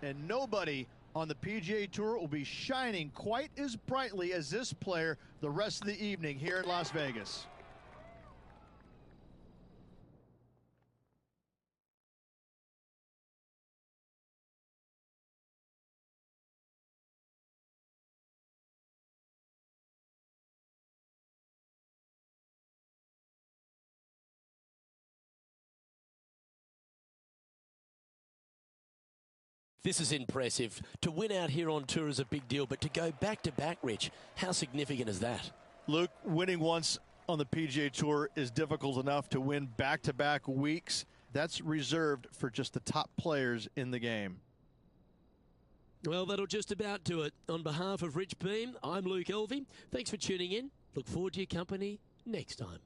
And nobody on the PGA Tour will be shining quite as brightly as this player the rest of the evening here in Las Vegas. This is impressive. To win out here on tour is a big deal, but to go back-to-back, Rich, how significant is that? Luke, winning once on the PGA Tour is difficult enough. To win back-to-back weeks, that's reserved for just the top players in the game. Well, that'll just about do it. On behalf of Rich Beam, I'm Luke Elvey. Thanks for tuning in. Look forward to your company next time.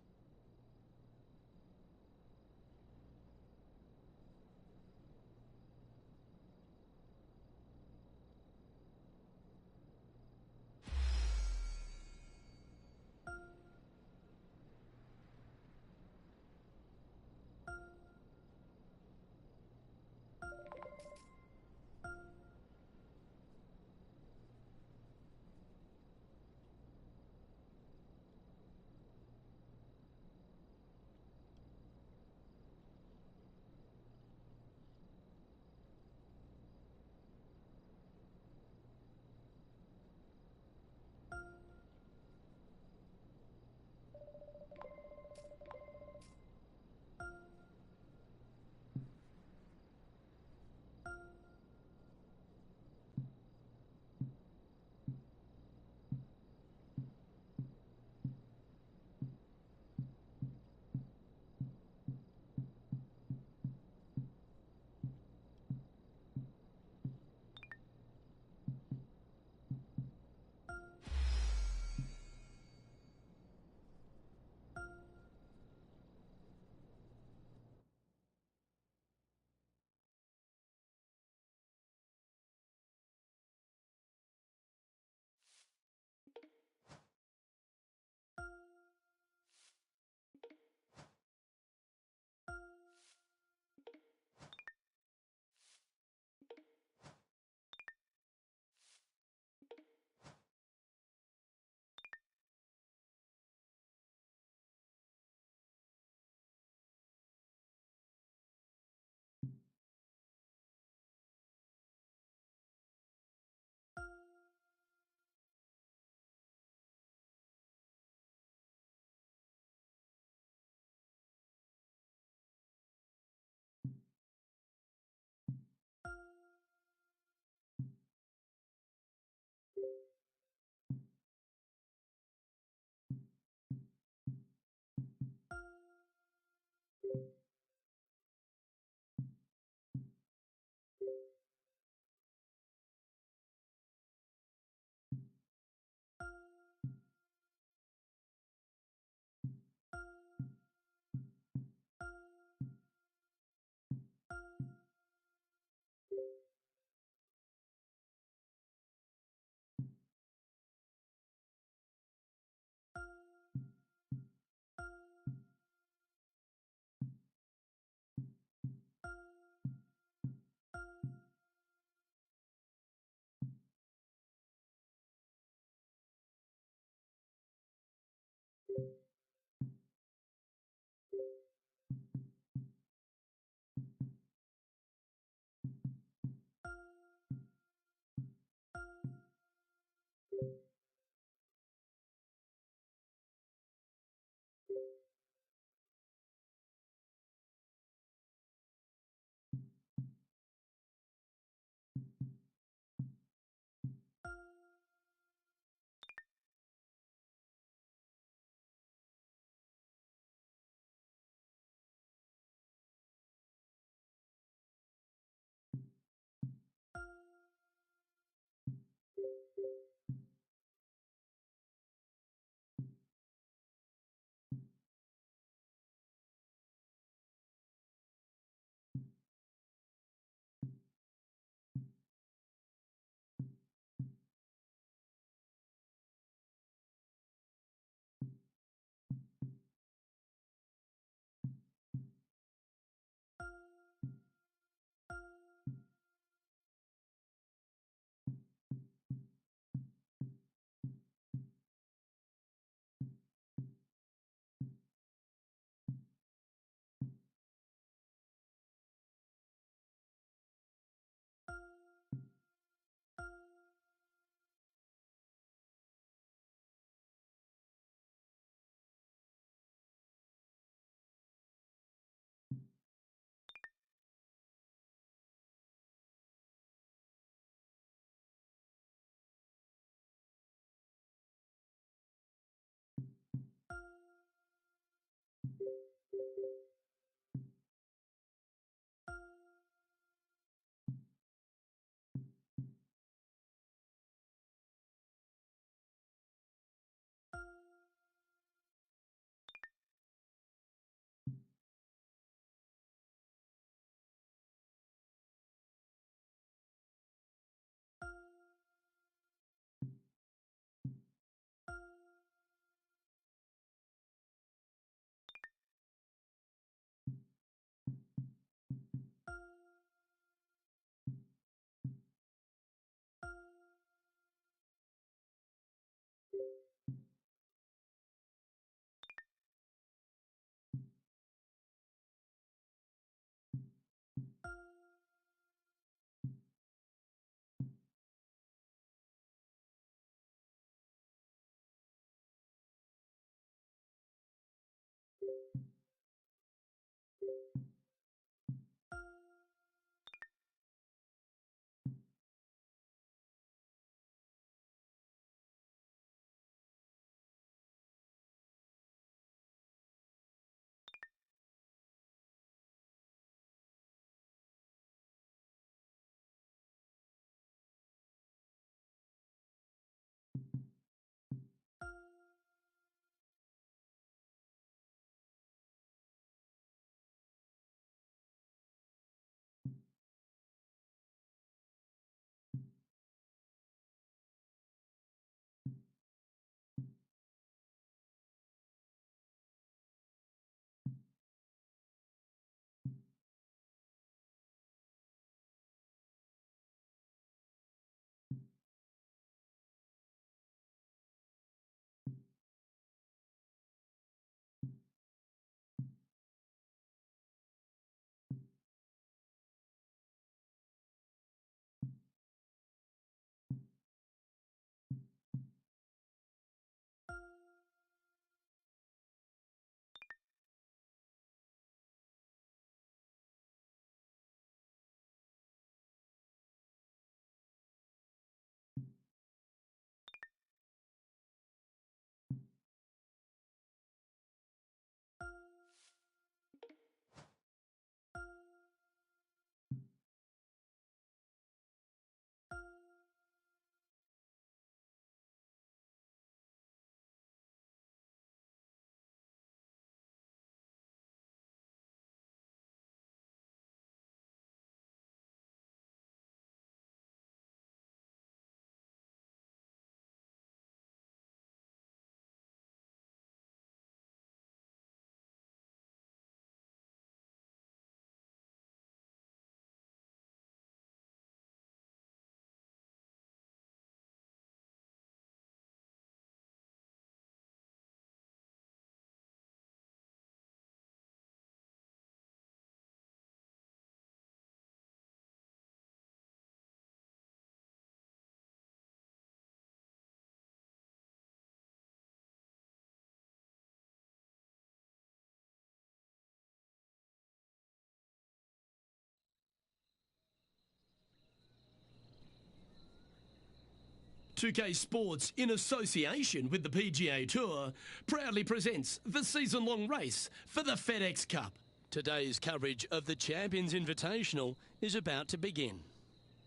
2K Sports, in association with the PGA Tour, proudly presents the season-long race for the FedEx Cup. Today's coverage of the Champions Invitational is about to begin.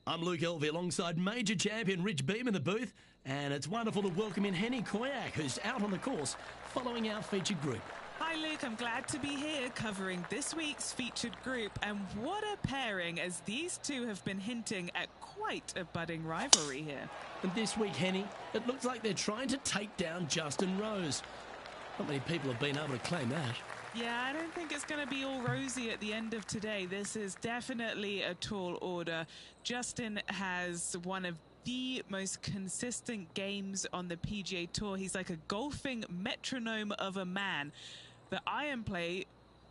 I'm Luke Elvey alongside Major Champion Rich Beam in the booth, and it's wonderful to welcome in Henny Koyak, who's out on the course following our featured group. Hi Luke, I'm glad to be here covering this week's featured group, and what a pairing, as these two have been hinting at quite a budding rivalry here. And this week, Henny, it looks like they're trying to take down Justin Rose. Not many people have been able to claim that. Yeah, I don't think it's going to be all rosy at the end of today. This is definitely a tall order. Justin has one of the most consistent games on the PGA Tour. He's like a golfing metronome of a man. The iron play,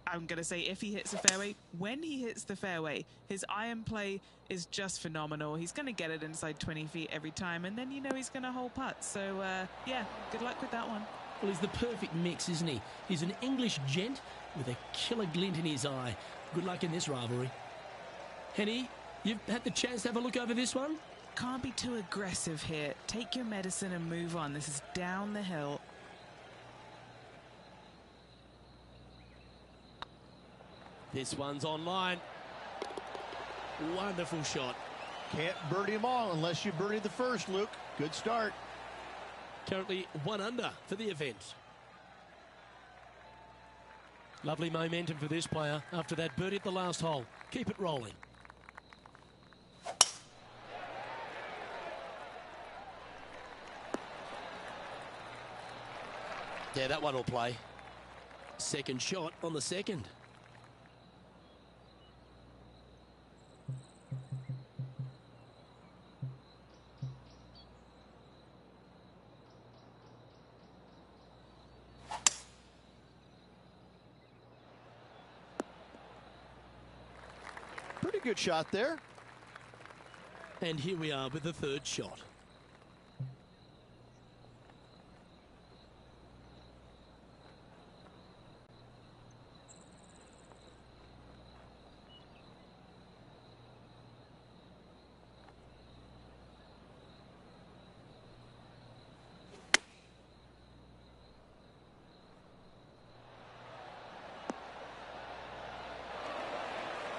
I'm going to say if he hits the fairway, when he hits the fairway, his iron play is just phenomenal. He's going to get it inside 20 feet every time, and then you know he's going to hole putt. So, yeah, good luck with that one. Well, he's the perfect mix, isn't he? He's an English gent with a killer glint in his eye. Good luck in this rivalry. Henny, you've had the chance to have a look over this one? Can't be too aggressive here. Take your medicine and move on. This is down the hill. This one's online. Wonderful shot. Can't birdie them all unless you birdie the first, Luke. Good start. Currently 1 under for the event. Lovely momentum for this player after that birdie at the last hole. Keep it rolling. Yeah, that one will play. Second shot on the second. Pretty good shot there. And here we are with the third shot.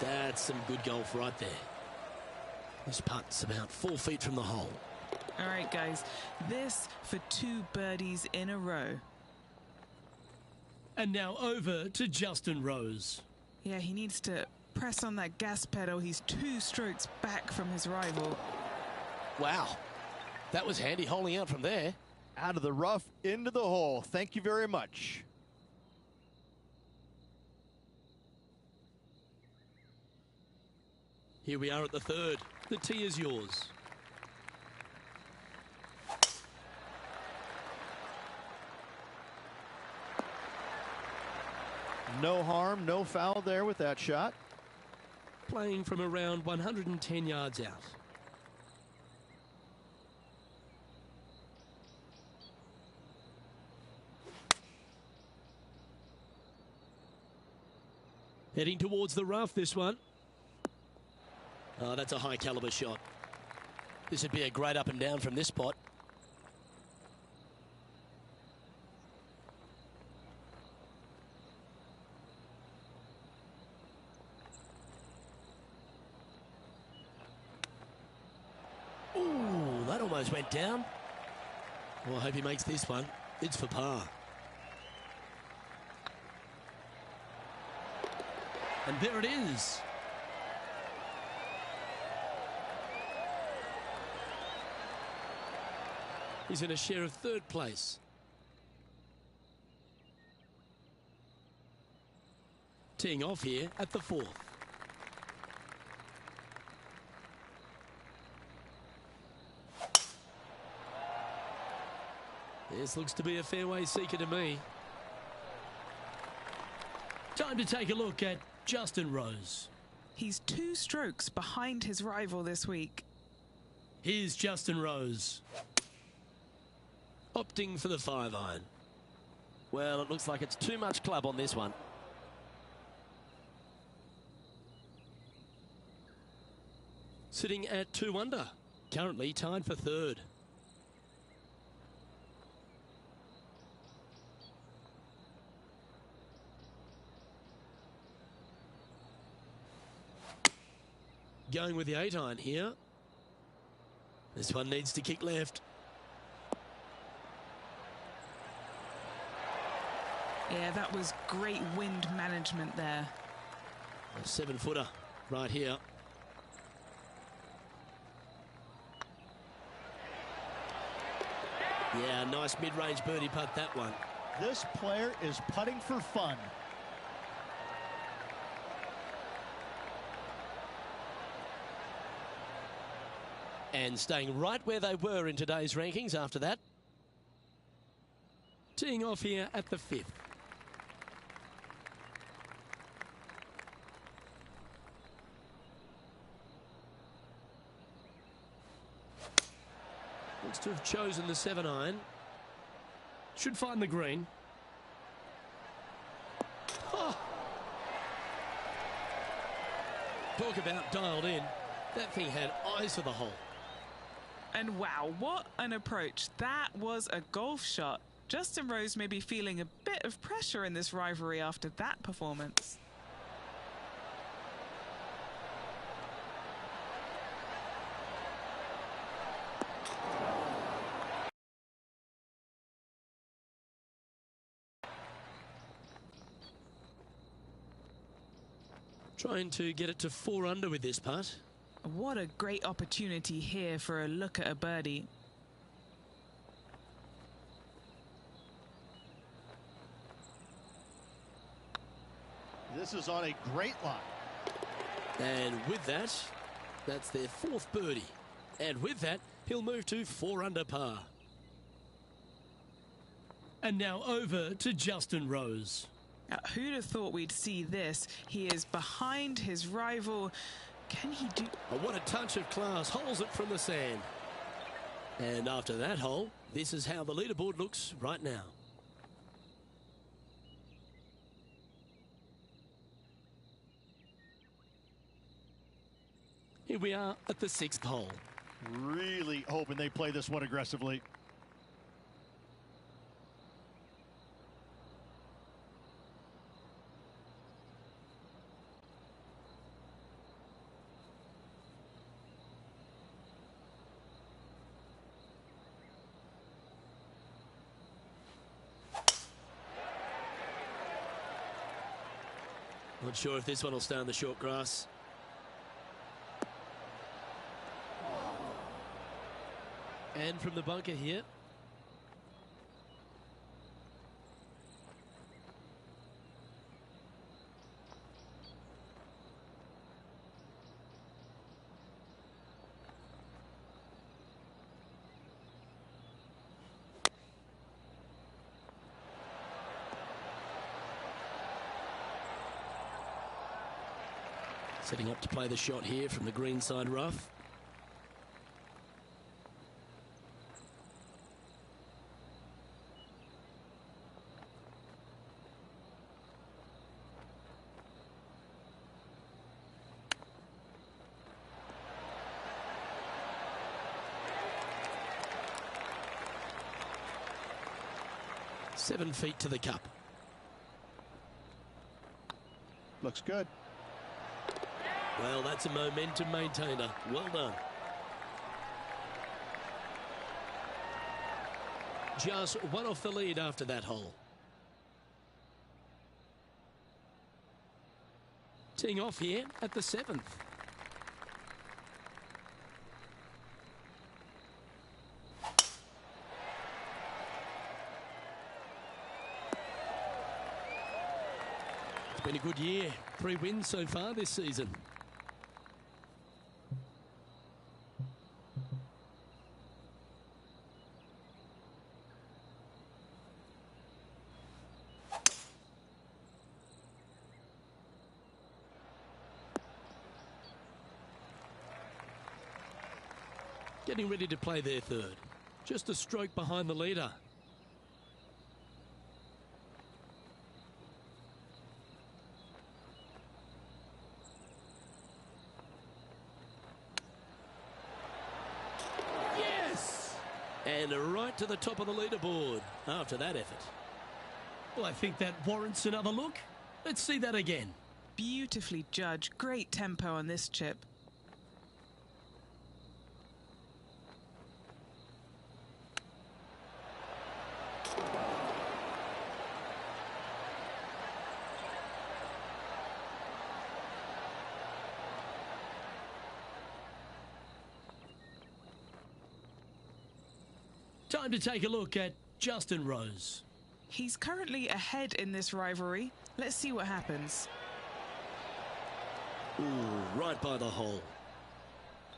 That's some good golf right there. This putt's about 4 feet from the hole. All right, guys. This for 2 birdies in a row. And now over to Justin Rose. Yeah, he needs to press on that gas pedal. He's 2 strokes back from his rival. Wow. That was handy holding out from there. Out of the rough, into the hole. Thank you very much. Here we are at the third. The tee is yours. No harm, no foul there with that shot. Playing from around 110 yards out. Heading towards the rough, this one. Oh, that's a high caliber shot. This would be a great up and down from this spot. Ooh, that almost went down. Well, I hope he makes this one. It's for par. And there it is. He's in a share of third place. Teeing off here at the fourth. This looks to be a fairway seeker to me. Time to take a look at Justin Rose. He's 2 strokes behind his rival this week. Here's Justin Rose. Opting for the 5-iron. Well, it looks like it's too much club on this one. Sitting at 2 under. Currently tied for third. going with the 8-iron here. This one needs to kick left. Yeah, that was great wind management there. A 7-footer right here. Yeah, nice mid-range birdie putt, that one. This player is putting for fun. And staying right where they were in today's rankings after that. Teeing off here at the 5th. Looks to have chosen the 7-iron. Should find the green. Oh. Talk about dialed in. That thing had eyes for the hole. And wow, what an approach. That was a golf shot. Justin Rose may be feeling a bit of pressure in this rivalry after that performance. Trying to get it to 4 under with this putt. What a great opportunity here for a look at a birdie. This is on a great line. And with that, that's their 4th birdie. And with that, he'll move to 4 under par. And now over to Justin Rose. Who'd have thought we'd see this? He is behind his rival. Can he do... Oh, what a touch of class. Holes it from the sand. And after that hole, this is how the leaderboard looks right now. Here we are at the 6th hole. Really hoping they play this one aggressively. Not sure if this one will stay on the short grass. And from the bunker here. Setting up to play the shot here from the green side rough. Seven feet to the cup. Looks good. Well, that's a momentum maintainer. Well done. Just one off the lead after that hole. Teeing off here at the 7th. It's been a good year. 3 wins so far this season. Getting ready to play their 3rd. Just a stroke behind the leader. Yes! And right to the top of the leaderboard after that effort. Well, I think that warrants another look. Let's see that again. Beautifully judged. Great tempo on this chip. Time to take a look at Justin Rose. He's currently ahead in this rivalry. Let's see what happens. Ooh, right by the hole.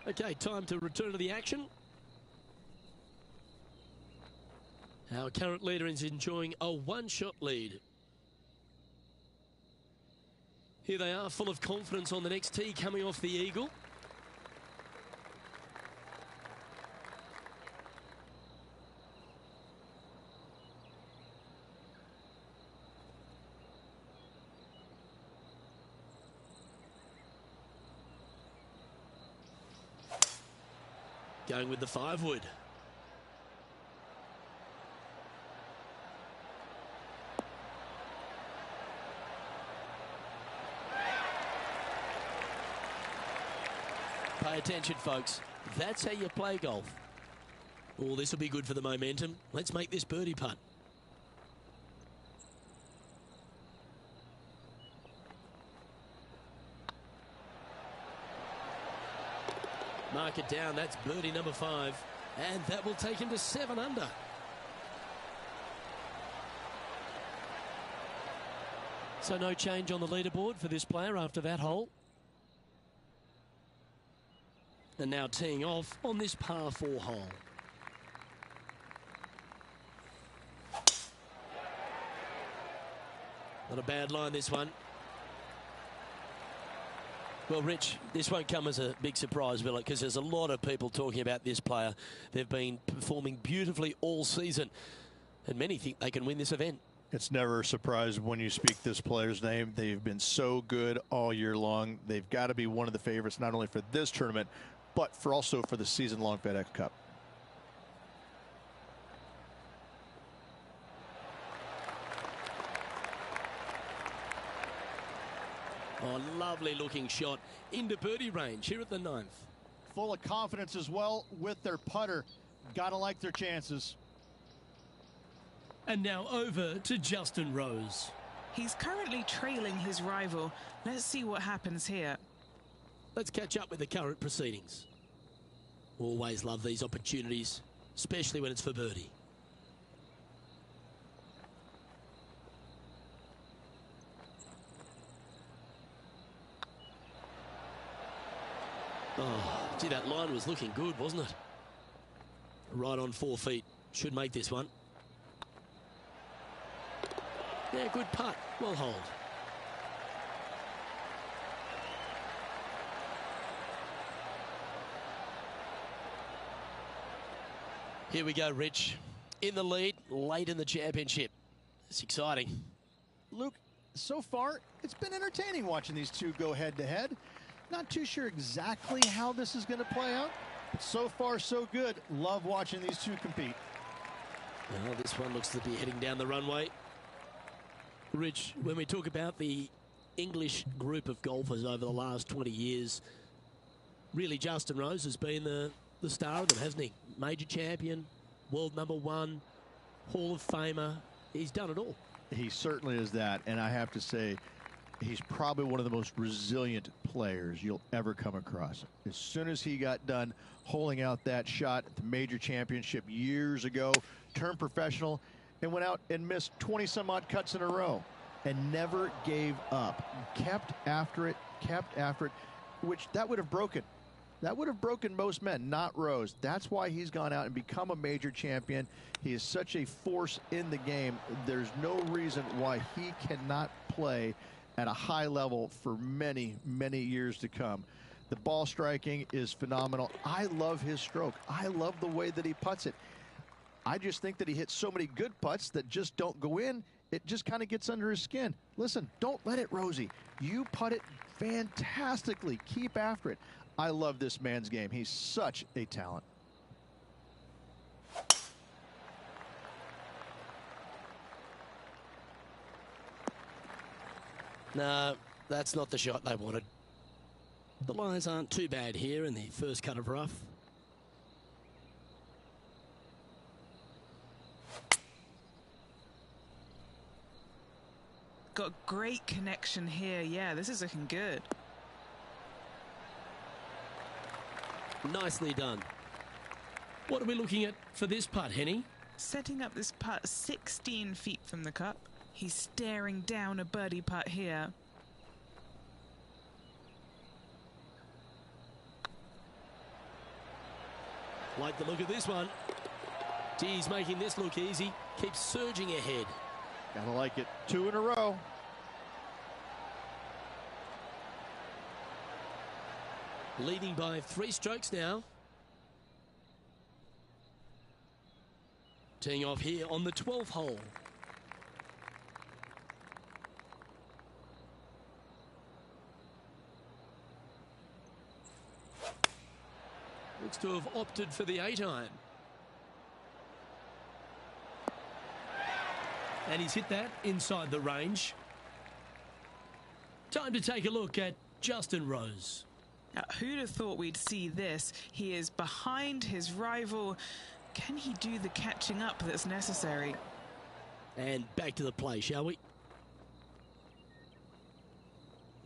Okay, time to return to the action. Our current leader is enjoying a one-shot lead. Here they are, full of confidence on the next tee, coming off the eagle. Going with the 5-wood. Pay attention, folks. That's how you play golf. Oh, this will be good for the momentum. Let's make this birdie putt. Mark it down. That's birdie number 5. And that will take him to 7 under. So no change on the leaderboard for this player after that hole. And now teeing off on this par 4 hole. Not a bad line, this one. Well, Rich, this won't come as a big surprise, will it? Because there's a lot of people talking about this player. They've been performing beautifully all season, and many think they can win this event. It's never a surprise when you speak this player's name. They've been so good all year long. They've got to be one of the favorites, not only for this tournament, but also for the season-long FedEx Cup. Oh, lovely looking shot into birdie range here at the 9th. Full of confidence as well with their putter. Gotta like their chances. And now over to Justin Rose. He's currently trailing his rival. Let's see what happens here. Let's catch up with the current proceedings. Always love these opportunities, especially when it's for birdie. Oh, gee, that line was looking good, wasn't it? Right on 4 feet. Should make this one. Yeah, good putt. Well hold. Here we go, Rich. In the lead, late in the championship. It's exciting. Luke, so far, it's been entertaining watching these two go head-to-head. Not too sure exactly how this is going to play out, but so far, so good. Love watching these two compete. Well, this one looks to be heading down the runway. Rich, when we talk about the English group of golfers over the last 20 years, really Justin Rose has been the star of them, hasn't he? Major champion, world #1, Hall of Famer. He's done it all. He certainly is that, and I have to say, he's probably one of the most resilient players you'll ever come across. As soon as he got done holing out that shot at the major championship years ago, turned professional, and went out and missed 20-some-odd cuts in a row and never gave up. Kept after it, which that would have broken. That would have broken most men, not Rose. That's why he's gone out and become a major champion. He is such a force in the game. There's no reason why he cannot play at a high level for many, many years to come. The ball striking is phenomenal. I love his stroke. I love the way that he putts it. I just think that he hits so many good putts that just don't go in. It just kind of gets under his skin. Listen, don't let it, Rosie. You putt it fantastically. Keep after it. I love this man's game. He's such a talent. No, that's not the shot they wanted. The lines aren't too bad here in the first cut of rough. Got great connection here. Yeah, this is looking good. Nicely done. What are we looking at for this putt, Henny? Setting up this putt 16 feet from the cup. He's staring down a birdie putt here. Like the look of this one. He's making this look easy. Keeps surging ahead. Gotta like it. 2 in a row. Leading by 3 strokes now. Teeing off here on the 12th hole. Looks to have opted for the 8-iron. And he's hit that inside the range. Time to take a look at Justin Rose. Now, who'd have thought we'd see this? He is behind his rival. Can he do the catching up that's necessary? And back to the play, shall we?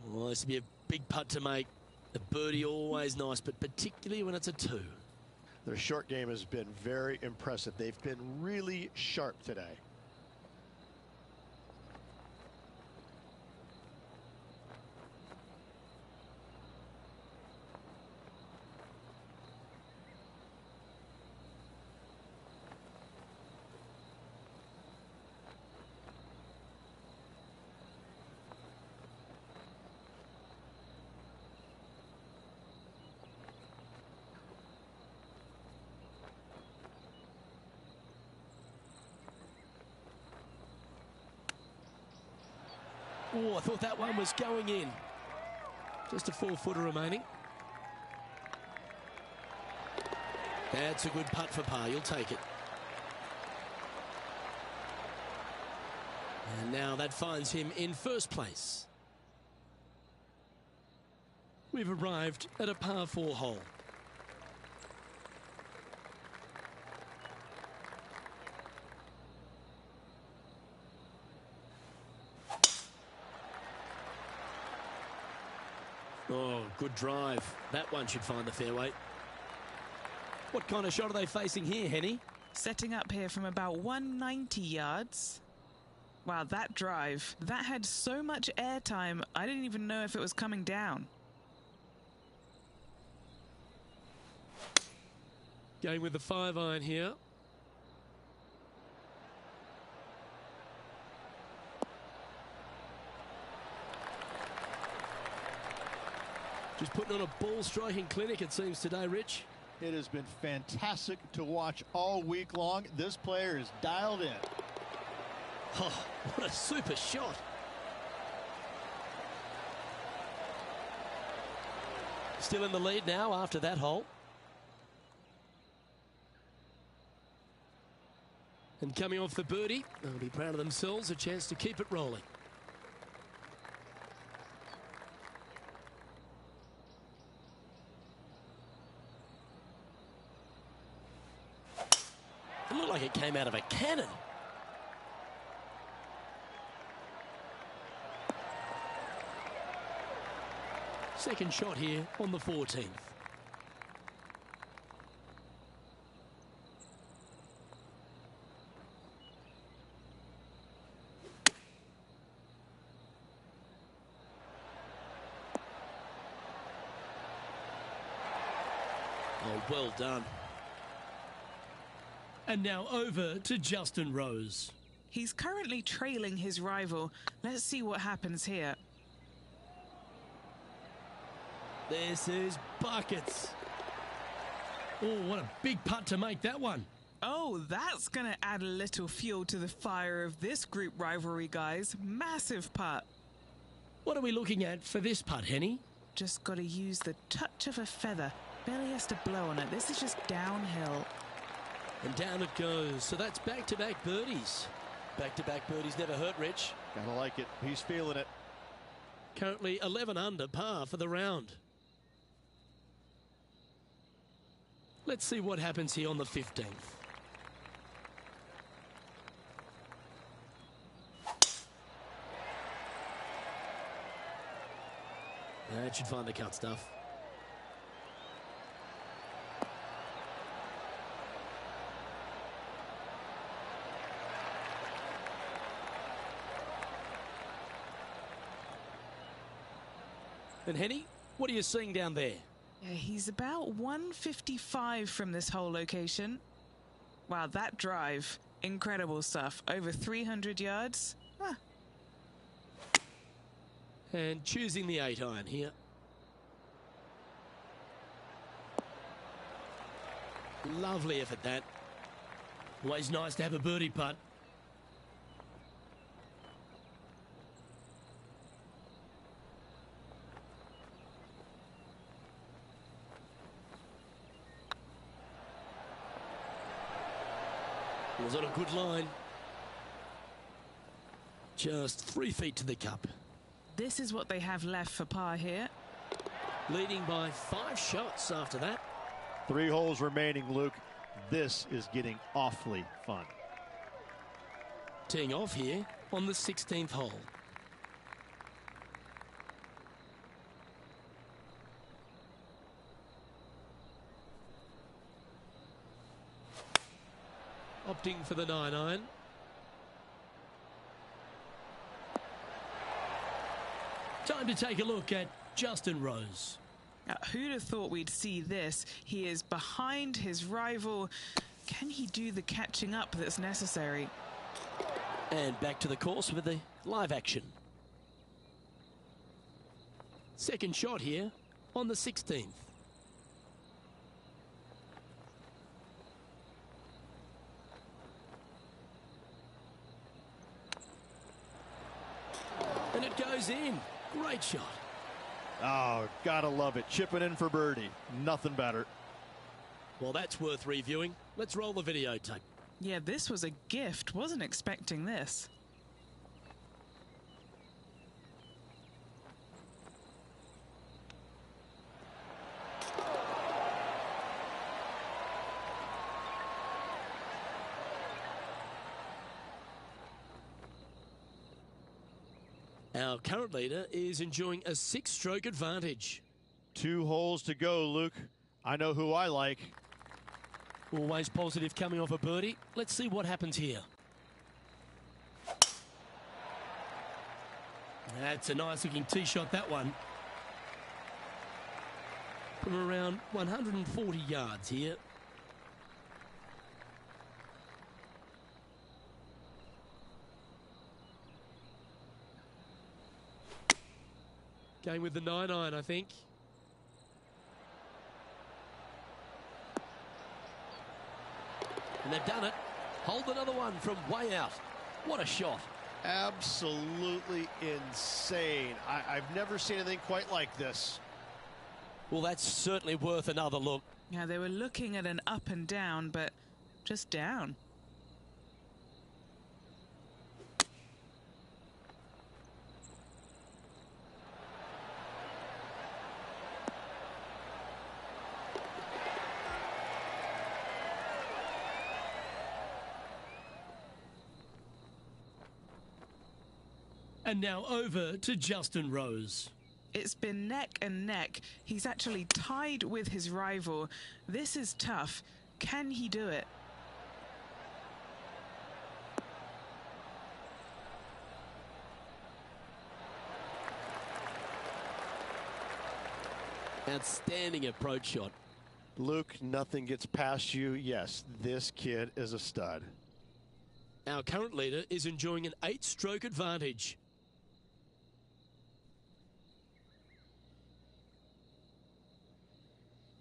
Well, this will be a big putt to make. A birdie always nice, but particularly when it's a 2. Their short game has been very impressive. They've been really sharp today. Oh, I thought that one was going in. Just a 4-footer remaining. That's a good putt for par. You'll take it. And now that finds him in first place. We've arrived at a par 4 hole. Oh, good drive. That one should find the fairway. What kind of shot are they facing here, Henny? Setting up here from about 190 yards. Wow, that drive. That had so much airtime, I didn't even know if it was coming down. Going with the 5-iron here. Just putting on a ball striking clinic, it seems, today, Rich. It has been fantastic to watch all week long. This player is dialed in. Oh, what a super shot. Still in the lead now after that hole. And coming off the birdie, they'll be proud of themselves, a chance to keep it rolling. It looked like it came out of a cannon. Second shot here on the 14th. Oh, well done. And now over to Justin Rose. He's currently trailing his rival. Let's see what happens here. This is buckets. Oh, what a big putt to make that one. Oh, that's going to add a little fuel to the fire of this group rivalry, guys. Massive putt. What are we looking at for this putt, Henny? Just got to use the touch of a feather. Barely has to blow on it. This is just downhill. And down it goes. So that's back-to-back birdies. Back-to-back birdies never hurt, Rich. Gotta like it. He's feeling it. Currently 11 under par for the round. Let's see what happens here on the 15th. That should find the cut stuff. And Henny, what are you seeing down there? Yeah, he's about 155 from this whole location. Wow, that drive, incredible stuff. Over 300 yards. And choosing the 8-iron here. Lovely effort, that. Always nice to have a birdie putt. Was on a good line. Just 3 feet to the cup. This is what they have left for par here. Leading by 5 shots after that. 3 holes remaining, Luke. This is getting awfully fun. Teeing off here on the 16th hole. Opting for the 9-iron. Time to take a look at Justin Rose. Who'd have thought we'd see this? He is behind his rival. Can he do the catching up that's necessary? And back to the course with the live action. Second shot here on the 16th. And it goes in. Great shot. Oh, gotta love it. Chipping in for birdie. Nothing better. Well, that's worth reviewing. Let's roll the videotape. Yeah, this was a gift. Wasn't expecting this. Our current leader is enjoying a 6-stroke advantage. 2 holes to go, Luke. I know who I like. Always positive coming off a birdie. Let's see what happens here. That's a nice looking tee shot, that one. From around 140 yards here. Going with the 9-iron, I think. And they've done it. Hold another one from way out. What a shot. Absolutely insane. I've never seen anything quite like this. Well, that's certainly worth another look. Yeah, they were looking at an up and down, but just down. And now over to Justin Rose. It's been neck and neck. He's actually tied with his rival. This is tough. Can he do it? Outstanding approach shot. Luke, nothing gets past you. Yes, this kid is a stud. Our current leader is enjoying an 8-stroke advantage.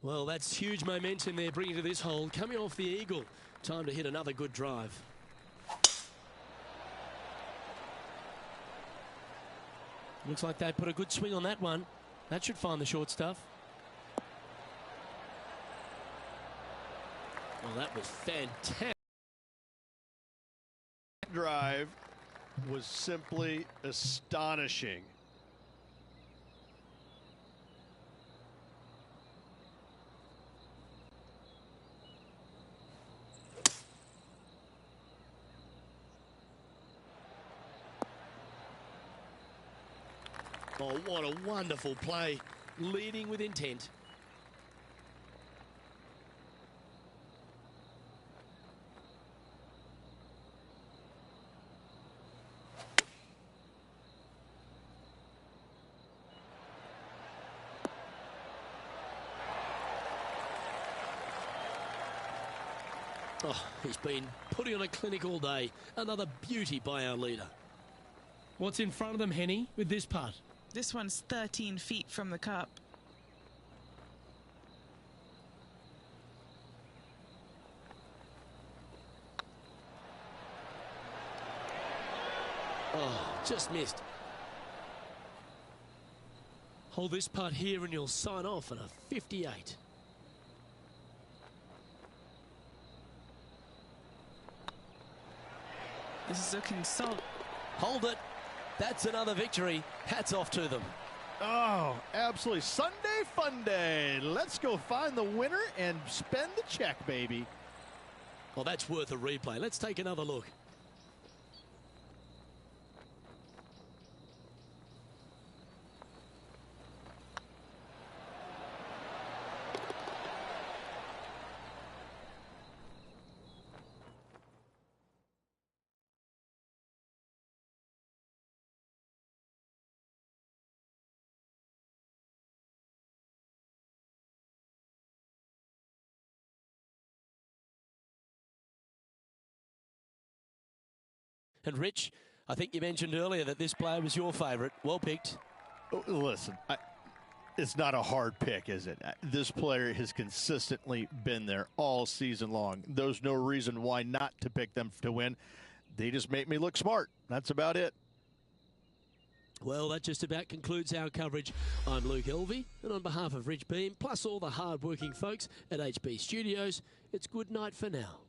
Well, that's huge momentum they're bringing to this hole. Coming off the eagle. Time to hit another good drive. Looks like they put a good swing on that one. That should find the short stuff. Well, that was fantastic. Drive was simply astonishing. Oh, what a wonderful play. Leading with intent. Oh, he's been putting on a clinic all day. Another beauty by our leader. What's in front of them, Henny, with this putt? This one's 13 feet from the cup. Oh, just missed. Hold this putt here and you'll sign off on a 58. This is looking solid. Hold it. That's another victory. Hats off to them. Oh, absolutely. Sunday fun day. Let's go find the winner and spend the check, baby. Well, that's worth a replay. Let's take another look. And Rich, I think you mentioned earlier that this player was your favourite. Well picked. Listen, it's not a hard pick, is it? This player has consistently been there all season long. There's no reason why not to pick them to win. They just make me look smart. That's about it. Well, that just about concludes our coverage. I'm Luke Elvey, and on behalf of Rich Beam, plus all the hard-working folks at HB Studios, it's good night for now.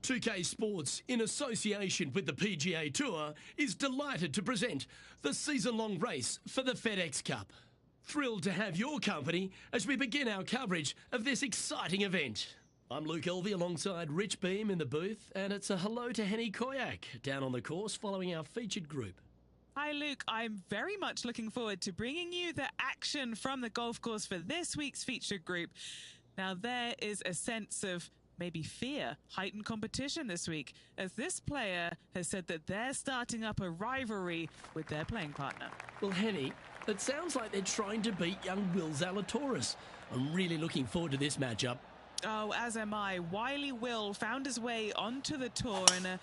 2K Sports, in association with the PGA Tour, is delighted to present the season-long race for the FedEx Cup. Thrilled to have your company as we begin our coverage of this exciting event. I'm Luke Elvey alongside Rich Beam in the booth, and it's a hello to Henny Koyak down on the course following our featured group. Hi Luke, I'm very much looking forward to bringing you the action from the golf course for this week's featured group. Now there is a sense of maybe fear, heightened competition this week, as this player has said that they're starting up a rivalry with their playing partner. Well, Henny, it sounds like they're trying to beat young Will Zalatoris. I'm really looking forward to this matchup. Oh, as am I. Wily Will found his way onto the tour in a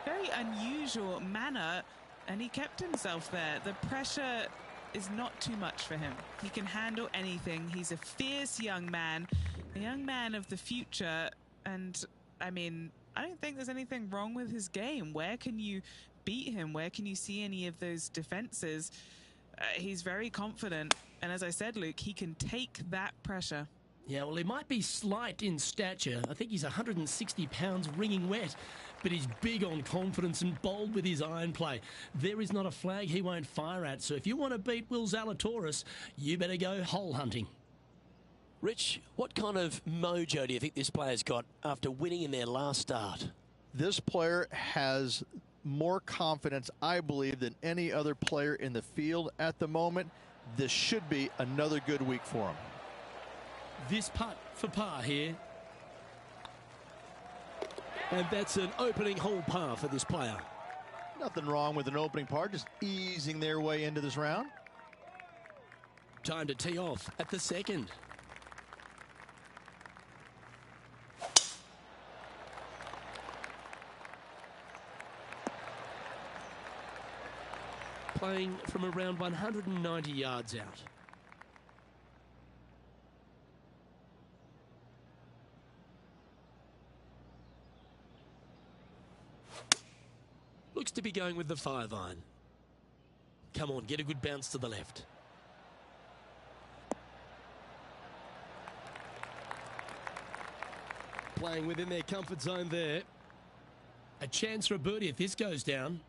very unusual manner, and he kept himself there. The pressure is not too much for him. He can handle anything. He's a fierce young man, a young man of the future. And, I mean, I don't think there's anything wrong with his game. Where can you beat him? Where can you see any of those defenses? He's very confident. And as I said, Luke, he can take that pressure. Yeah, well, he might be slight in stature. I think he's 160 pounds wringing wet. But he's big on confidence and bold with his iron play. There is not a flag he won't fire at. So if you want to beat Will Zalatoris, you better go hole hunting. Rich, what kind of mojo do you think this player's got after winning in their last start? This player has more confidence, I believe, than any other player in the field at the moment. This should be another good week for him. This putt for par here. And that's an opening hole par for this player. Nothing wrong with an opening par, just easing their way into this round. Time to tee off at the second. Playing from around 190 yards out. Looks to be going with the 5-iron. Come on, get a good bounce to the left. Playing within their comfort zone there. A chance for a birdie if this goes down.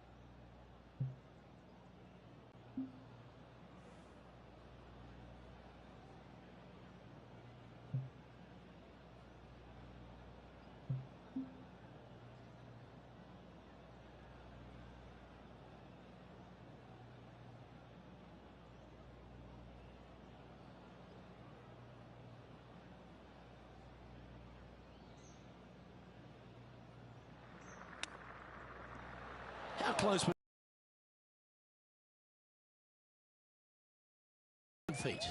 How close were feet?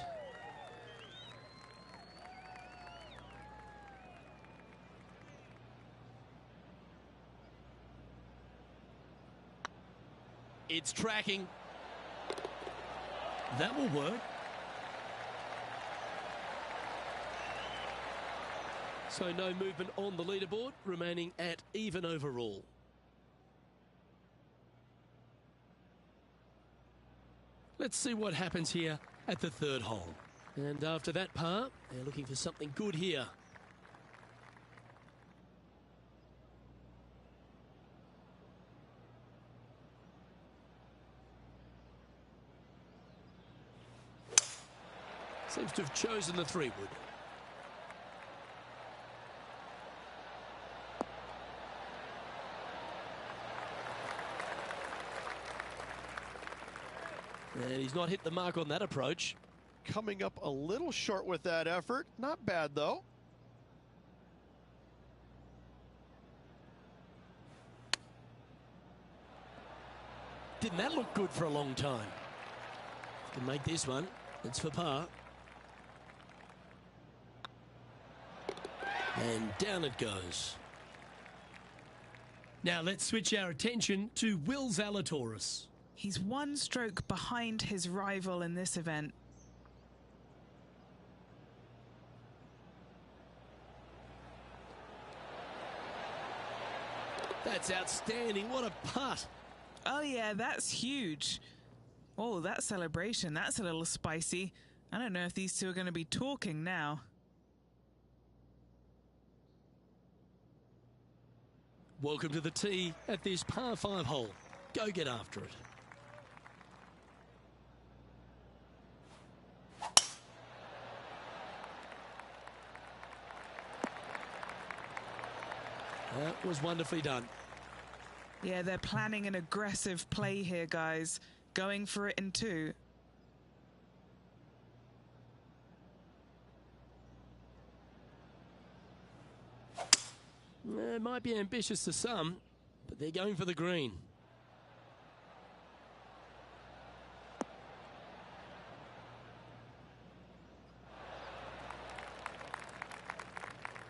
It's tracking. That will work. So no movement on the leaderboard, remaining at even overall. Let's see what happens here at the third hole. And after that par, they're looking for something good here. Seems to have chosen the 3-wood. And he's not hit the mark on that approach. Coming up a little short with that effort. Not bad, though. Didn't that look good for a long time? Can make this one. It's for par. And down it goes. Now let's switch our attention to Will Zalatoris. He's one stroke behind his rival in this event. That's outstanding. What a putt. Oh, yeah, that's huge. Oh, that celebration, that's a little spicy. I don't know if these two are going to be talking now. Welcome to the tee at this par 5 hole. Go get after it. That was wonderfully done. Yeah, they're planning an aggressive play here, guys. Going for it in 2. It might be ambitious to some, but they're going for the green.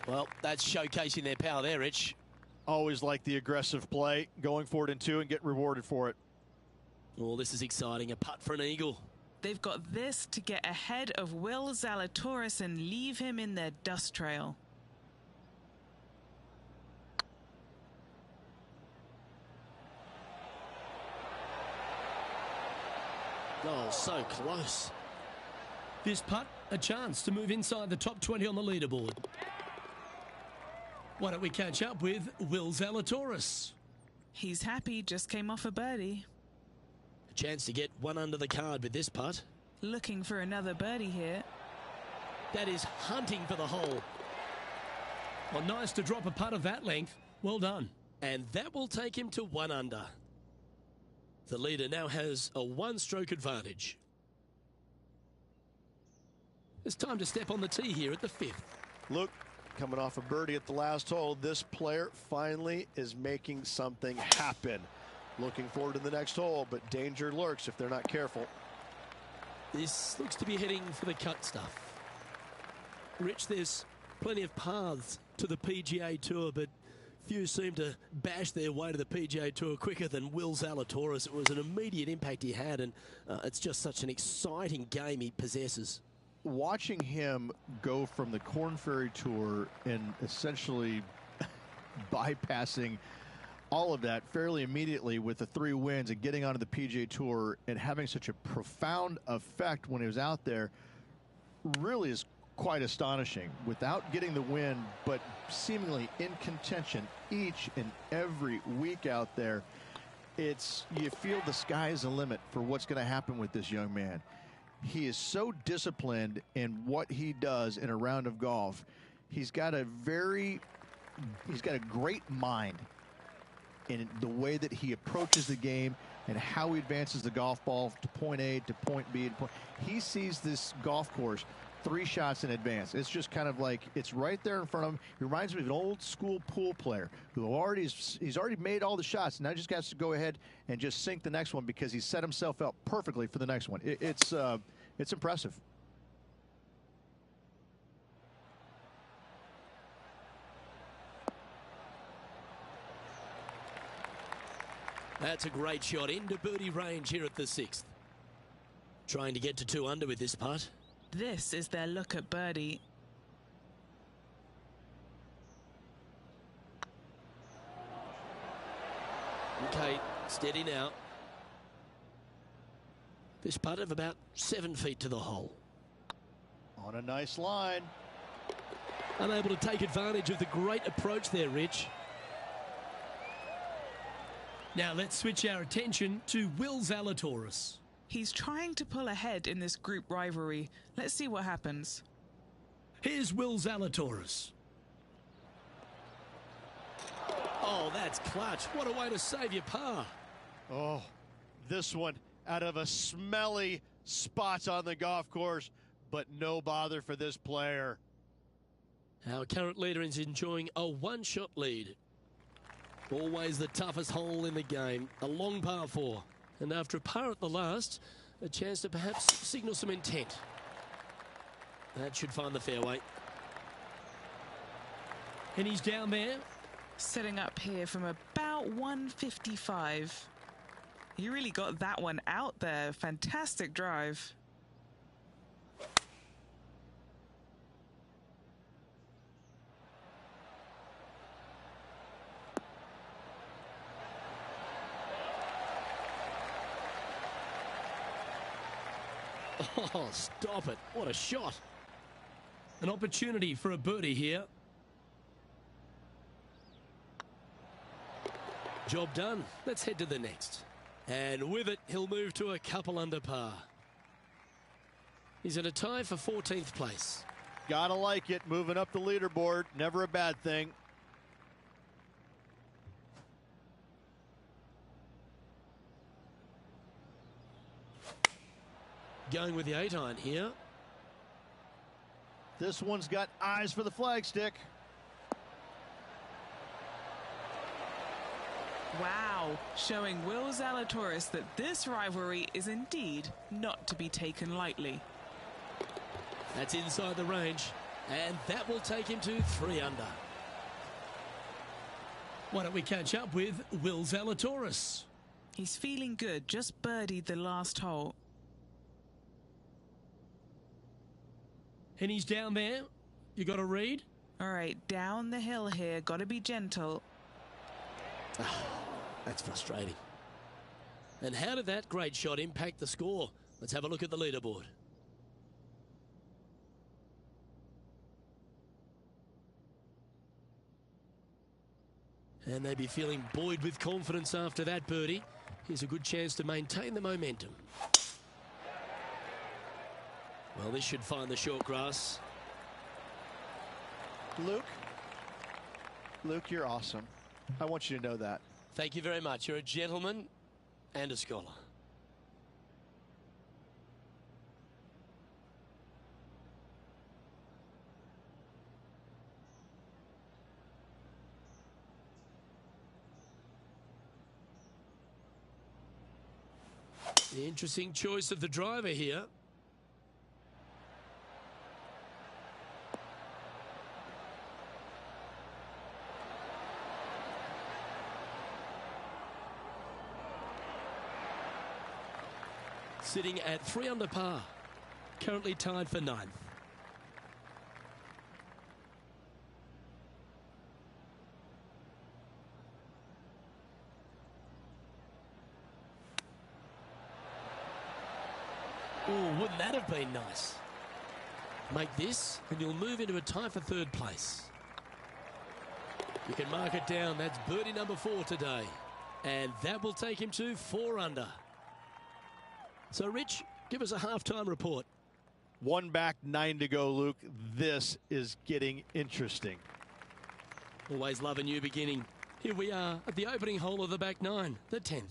Well, that's showcasing their power there, Rich. Always like the aggressive play, going for it in 2 and get rewarded for it. Oh, this is exciting. A putt for an eagle. They've got this to get ahead of Will Zalatoris and leave him in their dust trail. Oh, so close. This putt, a chance to move inside the top 20 on the leaderboard. Why don't we catch up with Will Zalatoris? He's happy, just came off a birdie. A chance to get one under the card with this putt. Looking for another birdie here. That is hunting for the hole. Well, nice to drop a putt of that length. Well done. And that will take him to 1 under. The leader now has a 1-stroke advantage. It's time to step on the tee here at the 5th. Look, coming off a birdie at the last hole, this player finally is making something happen. Looking forward to the next hole, but danger lurks if they're not careful. This looks to be heading for the cut stuff. Rich, there's plenty of paths to the PGA Tour, but few seem to bash their way to the PGA Tour quicker than Will Zalatoris. It was an immediate impact he had, and it's just such an exciting game he possesses. Watching him go from the Korn Ferry Tour and essentially bypassing all of that fairly immediately with the 3 wins and getting onto the PGA Tour and having such a profound effect when he was out there really is quite astonishing. Without getting the win, but seemingly in contention each and every week out there, you feel the sky is the limit for what's going to happen with this young man. He is so disciplined in what he does in a round of golf. He's got a great mind in the way that he approaches the game and how he advances the golf ball to point A to point B. He sees this golf course 3 shots in advance. It's just kind of like it's right there in front of him. He reminds me of an old school pool player who he's already made all the shots. Now just has to go ahead and just sink the next one because he set himself up perfectly for the next one. It's impressive. That's a great shot into birdie range here at the 6th. Trying to get to 2 under with this putt. This is their look at birdie. Okay, steady now. This putt of about 7 feet to the hole. On a nice line. Unable to take advantage of the great approach there, Rich. Now let's switch our attention to Will Zalatoris. He's trying to pull ahead in this group rivalry. Let's see what happens. Here's Will Zalatoris. Oh, that's clutch. What a way to save your par. Oh, this one out of a smelly spot on the golf course, but no bother for this player. Our current leader is enjoying a 1-shot lead. Always the toughest hole in the game. A long par 4. And after a par at the last, a chance to perhaps signal some intent. That should find the fairway. And he's down there. Setting up here from about 155. You really got that one out there. Fantastic drive. Oh, stop it. What a shot. An opportunity for a birdie here. Job done. Let's head to the next. And with it, he'll move to a couple under par. He's in a tie for 14th place. Gotta like it, moving up the leaderboard. Never a bad thing. Going with the 8-iron here. This one's got eyes for the flagstick. Wow, showing Will Zalatoris that this rivalry is indeed not to be taken lightly. That's inside the range, and that will take him to 3 under. Why don't we catch up with Will Zalatoris? He's feeling good, just birdied the last hole. And he's down there. You got to read? All right, down the hill here, got to be gentle. That's frustrating. And how did that great shot impact the score? Let's have a look at the leaderboard. And they'd be feeling buoyed with confidence after that birdie. Here's a good chance to maintain the momentum. Well, this should find the short grass. Luke, you're awesome. I want you to know that. Thank you very much. You're a gentleman and a scholar. The interesting choice of the driver here. Sitting at 3 under par, currently tied for 9th. Oh, wouldn't that have been nice? Make this, and you'll move into a tie for 3rd place. You can mark it down. That's birdie number 4 today. And that will take him to 4 under. So, Rich, give us a halftime report. 1 back, 9 to go, Luke. This is getting interesting. Always love a new beginning. Here we are at the opening hole of the back 9, the 10th.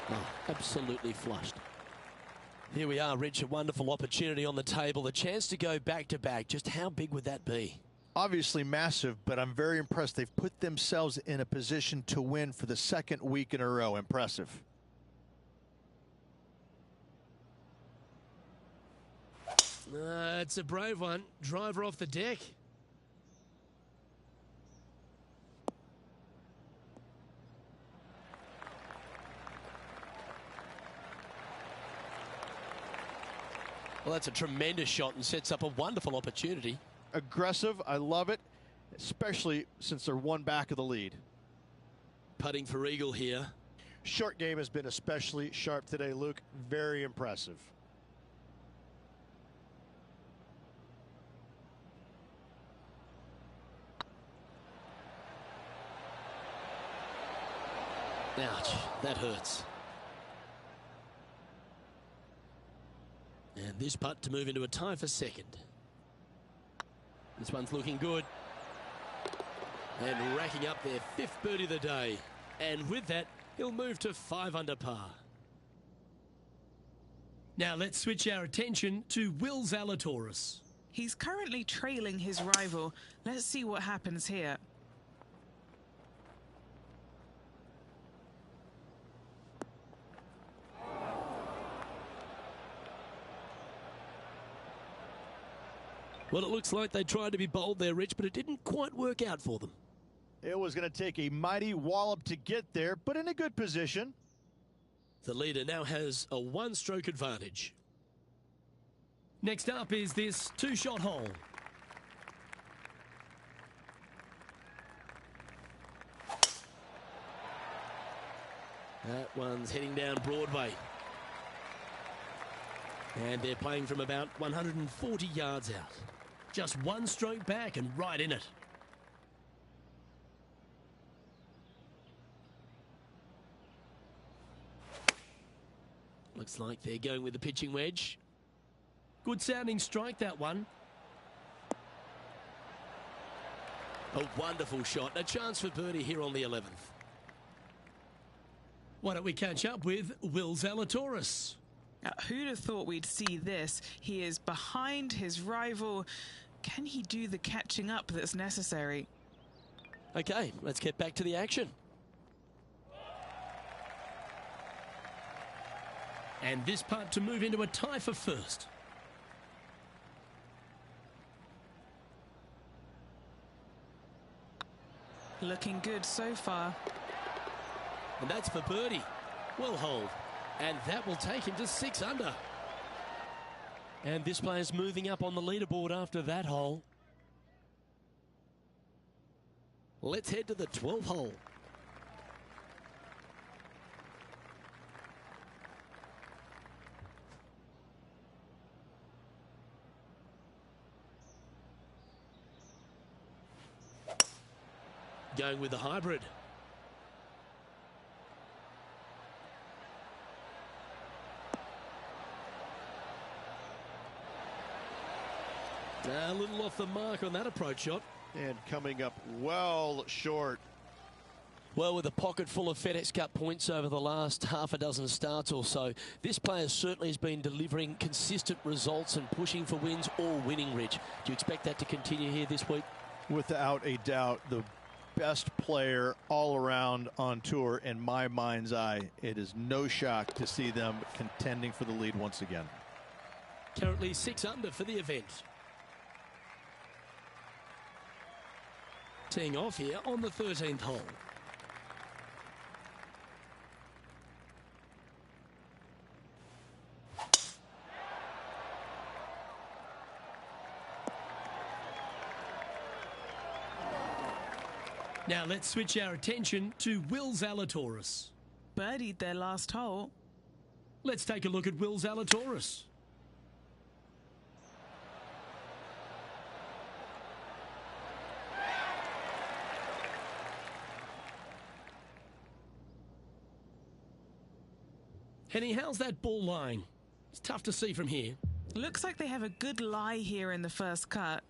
Oh, absolutely flushed. Here we are, Rich, a wonderful opportunity on the table, a chance to go back-to-back. Just how big would that be? Obviously massive, but I'm very impressed. They've put themselves in a position to win for the 2nd week in a row. Impressive. It's a brave one. Driver off the deck. Well, that's a tremendous shot and sets up a wonderful opportunity. Aggressive. I love it, especially since they're 1 back of the lead. Putting for eagle here. Short game has been especially sharp today, Luke. Very impressive. Ouch, that hurts. And this putt to move into a tie for 2nd. This one's looking good. And racking up their 5th birdie of the day. And with that, he'll move to 5 under par. Now let's switch our attention to Will Zalatoris. He's currently trailing his rival. Let's see what happens here. Well, it looks like they tried to be bold there, Rich, but it didn't quite work out for them. It was going to take a mighty wallop to get there, but in a good position. The leader now has a 1-stroke advantage. Next up is this 2-shot hole. That one's heading down Broadway. And they're playing from about 140 yards out. Just one stroke back and right in it. Looks like they're going with the pitching wedge. Good sounding strike, that one. A wonderful shot. A chance for birdie here on the 11th. Why don't we catch up with Will Zalatoris? Who'd have thought we'd see this? He is behind his rival. Can he do the catching up that's necessary? Okay, let's get back to the action. And this putt to move into a tie for first. Looking good so far. And that's for birdie. Well hold. And that will take him to 6 under. And this player's moving up on the leaderboard after that hole. Let's head to the 12th hole. Going with the hybrid. A little off the mark on that approach shot. And coming up well short. Well, with a pocket full of FedEx Cup points over the last half a dozen starts or so, this player certainly has been delivering consistent results and pushing for wins or winning, Rich. Do you expect that to continue here this week? Without a doubt, the best player all around on tour in my mind's eye. It is no shock to see them contending for the lead once again. Currently 6 under for the event. Teeing off here on the 13th hole. Now let's switch our attention to Will Zalatoris. Birdied their last hole. Let's take a look at Will Zalatoris. Henny, how's that ball lying? It's tough to see from here. Looks like they have a good lie here in the first cut.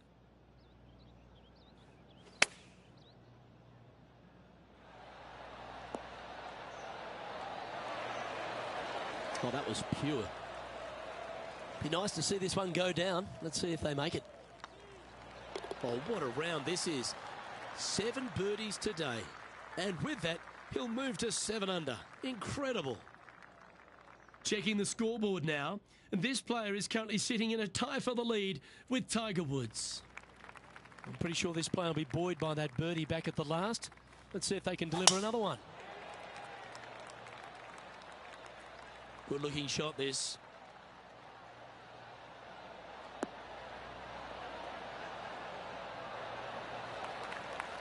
Oh, that was pure. Be nice to see this one go down. Let's see if they make it. Oh, what a round this is. 7 birdies today. And with that, he'll move to 7 under. Incredible. Checking the scoreboard now. This player is currently sitting in a tie for the lead with Tiger Woods. I'm pretty sure this player will be buoyed by that birdie back at the last. Let's see if they can deliver another one. Good looking shot this.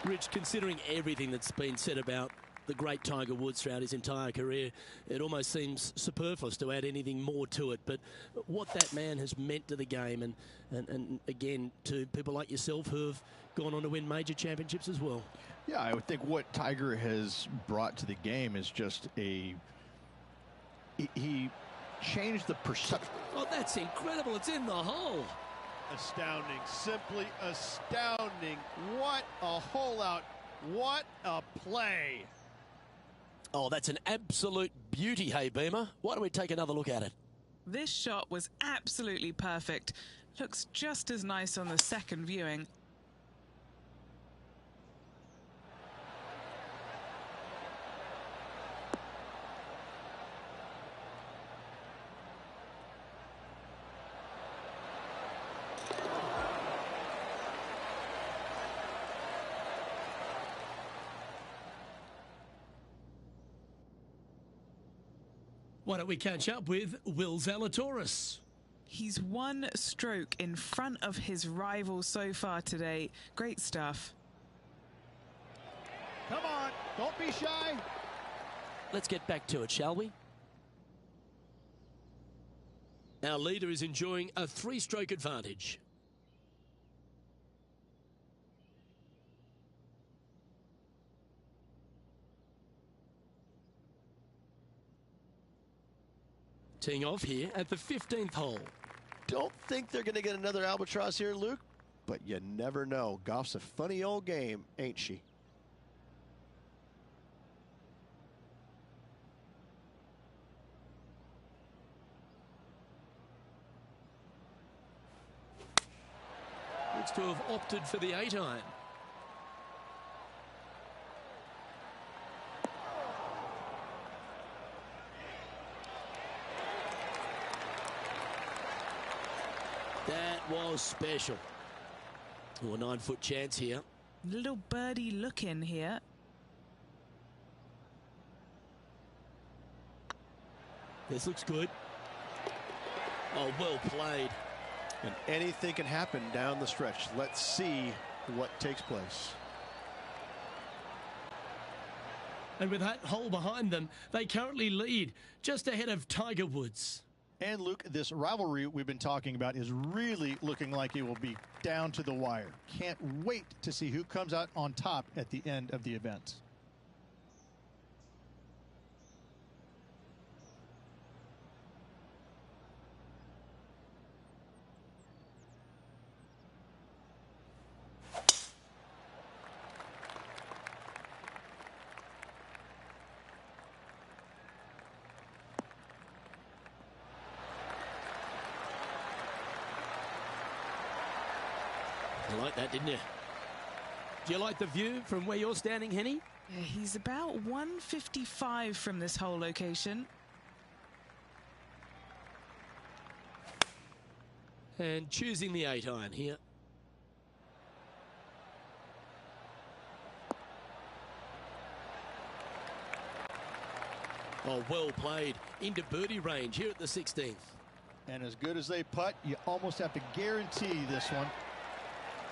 Rich, considering everything that's been said about the great Tiger Woods throughout his entire career, it almost seems superfluous to add anything more to it. But what that man has meant to the game and again, to people like yourself who have gone on to win major championships as well. Yeah, I would think what Tiger has brought to the game is just a... He changed the perception. Oh, that's incredible. It's in the hole. Astounding. Simply astounding. What a hole out. What a play. Oh, that's an absolute beauty, hey, Beamer. Why don't we take another look at it? This shot was absolutely perfect. Looks just as nice on the second viewing. Why don't we catch up with Will Zalatoris? He's 1 stroke in front of his rival so far today. Great stuff. Come on, don't be shy. Let's get back to it, shall we? Our leader is enjoying a 3-stroke advantage. Teeing off here at the 15th hole. Don't think they're going to get another albatross here, Luke, but you never know. Golf's a funny old game, ain't she? Looks to have opted for the 8-iron. That was special. Oh, a 9-foot chance here. Little birdie look in here. This looks good. Oh, well played. And anything can happen down the stretch. Let's see what takes place. And with that hole behind them, they currently lead just ahead of Tiger Woods. And Luke, this rivalry we've been talking about is really looking like it will be down to the wire. Can't wait to see who comes out on top at the end of the event. You like that, didn't you? Do you like the view from where you're standing, Henny? Yeah, he's about 155 from this hole location. And choosing the 8-iron here. Oh, well played. Into birdie range here at the 16th. And as good as they putt, you almost have to guarantee this one.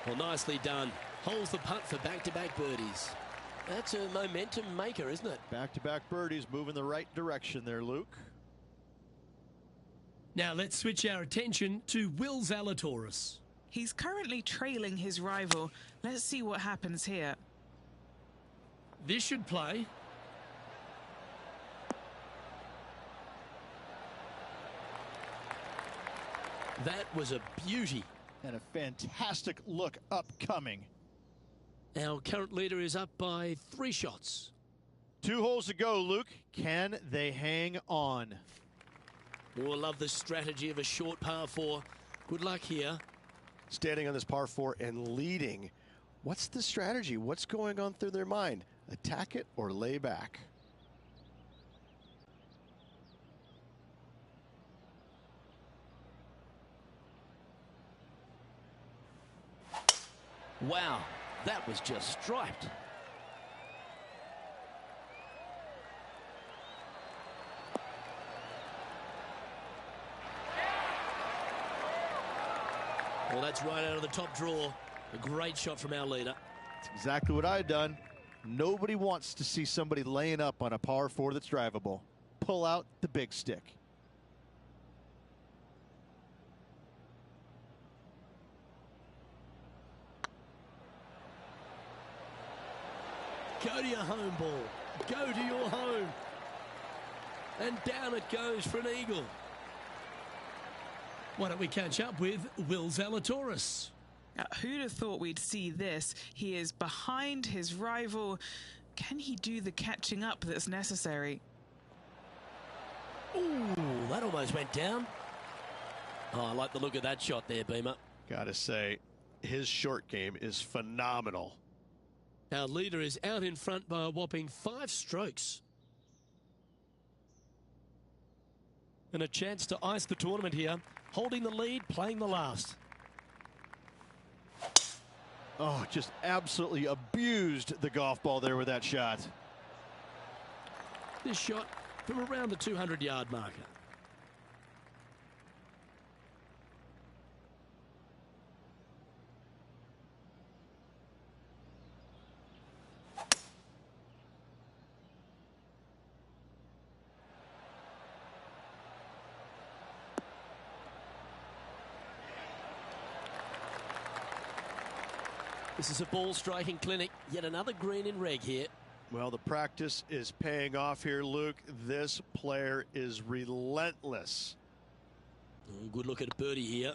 Well, nicely done. Holds the putt for back-to-back birdies. That's a momentum maker, isn't it? Back-to-back birdies moving the right direction there, Luke. Now let's switch our attention to Will Zalatoris. He's currently trailing his rival. Let's see what happens here. This should play. That was a beauty. And a fantastic look upcoming. Our current leader is up by 3 shots. 2 holes to go, Luke. Can they hang on? Oh, I love the strategy of a short par 4. Good luck here. Standing on this par 4 and leading. What's the strategy? What's going on through their mind? Attack it or lay back? Wow, that was just striped. Well, that's right out of the top draw. A great shot from our leader. That's exactly what I've done. Nobody wants to see somebody laying up on a par 4 that's drivable. Pull out the big stick. Go to your home ball. Go to your home. And down it goes for an eagle. Why don't we catch up with Will Zalatoris? Who'd have thought we'd see this? He is behind his rival. Can he do the catching up that's necessary? Ooh, that almost went down. Oh, I like the look of that shot there, Beamer. Gotta say, his short game is phenomenal. Our leader is out in front by a whopping 5 strokes. And a chance to ice the tournament here. Holding the lead, playing the last. Oh, just absolutely abused the golf ball there with that shot. This shot from around the 200-yard marker. This is a ball striking clinic. Yet another green in reg here. Well, the practice is paying off here, Luke. This player is relentless. Good look at a birdie here.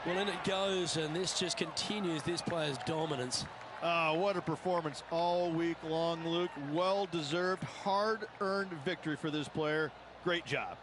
Well, in it goes, and this just continues this player's dominance. What a performance all week long, Luke. Well-deserved, hard-earned victory for this player. Great job.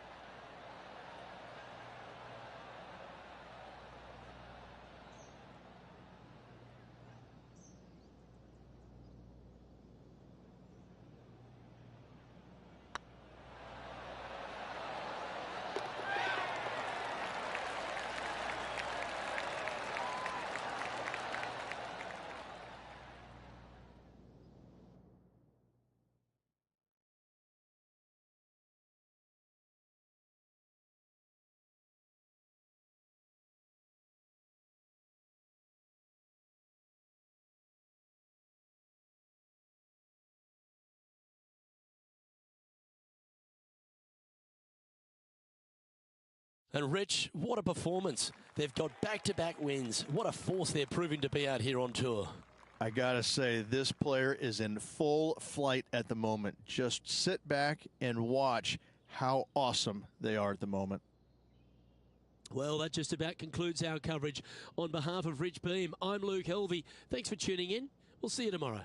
And Rich, what a performance. They've got back-to-back wins. What a force they're proving to be out here on tour. I gotta say, this player is in full flight at the moment. Just sit back and watch how awesome they are at the moment. Well, that just about concludes our coverage. On behalf of Rich Beam, I'm Luke Helvey. Thanks for tuning in. We'll see you tomorrow.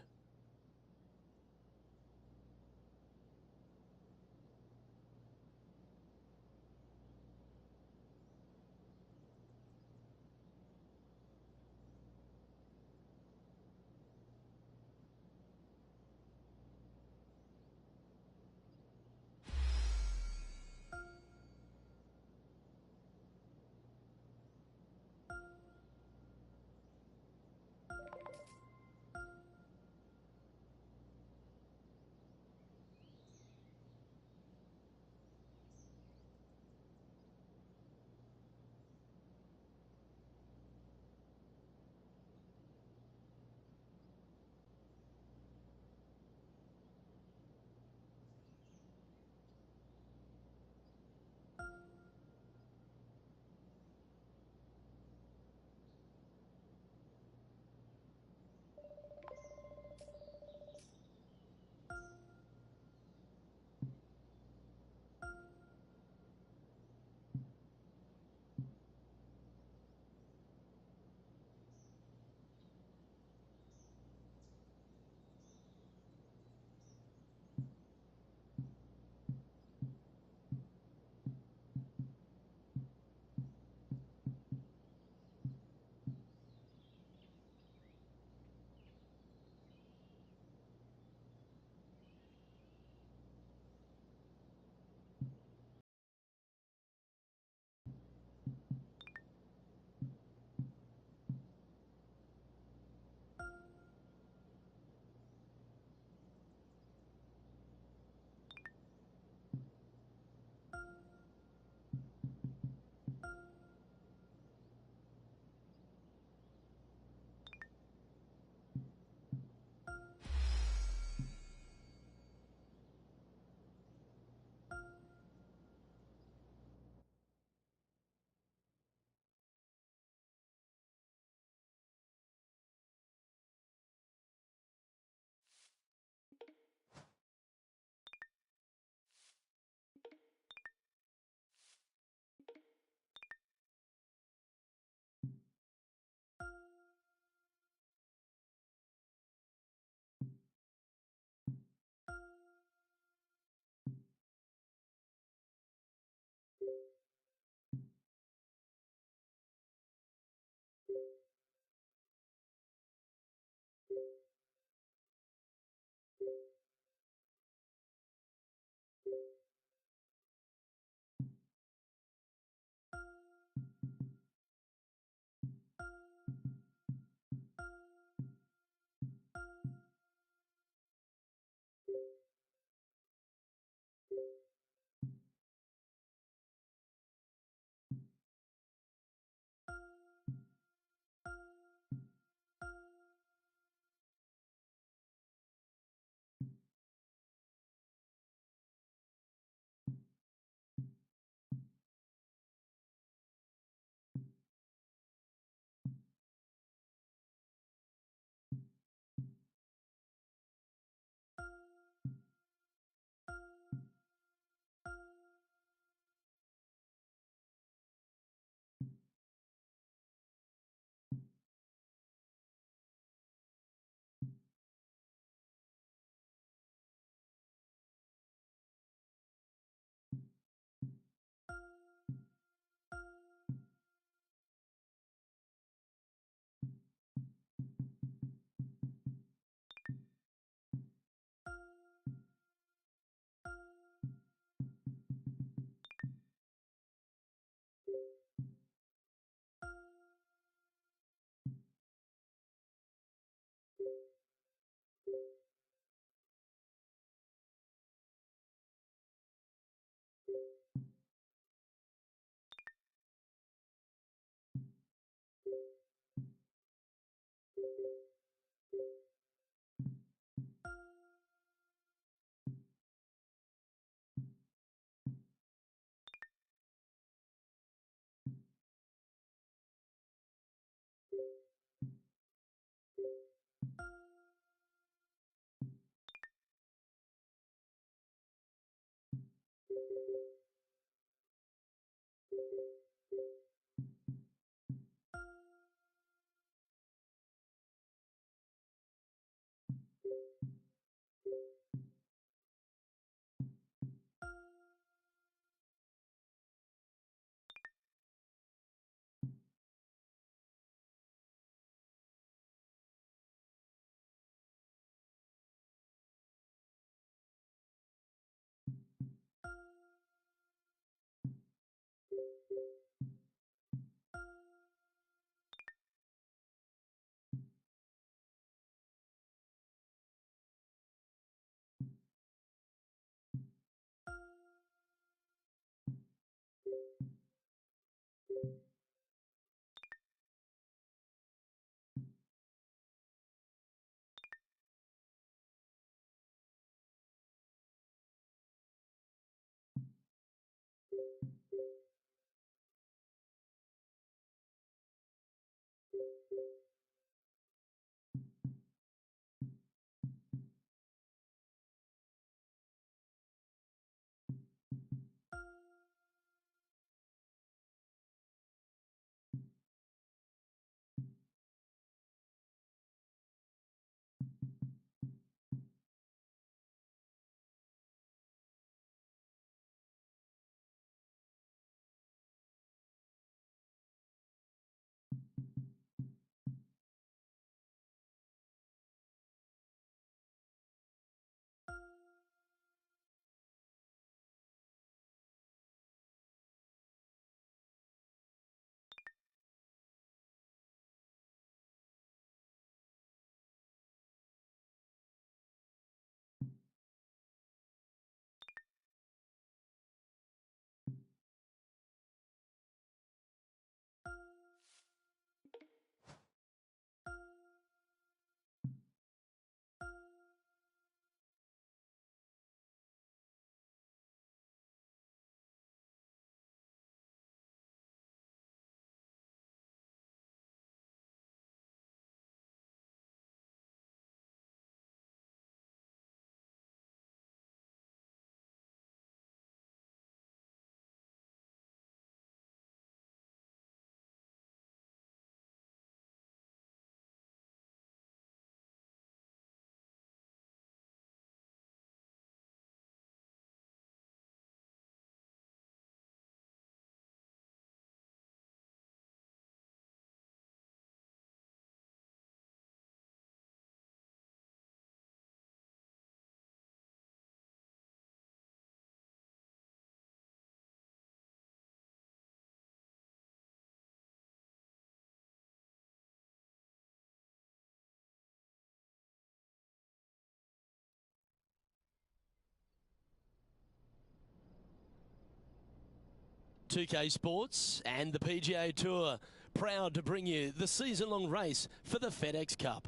2K Sports and the PGA Tour, proud to bring you the season-long race for the FedEx Cup.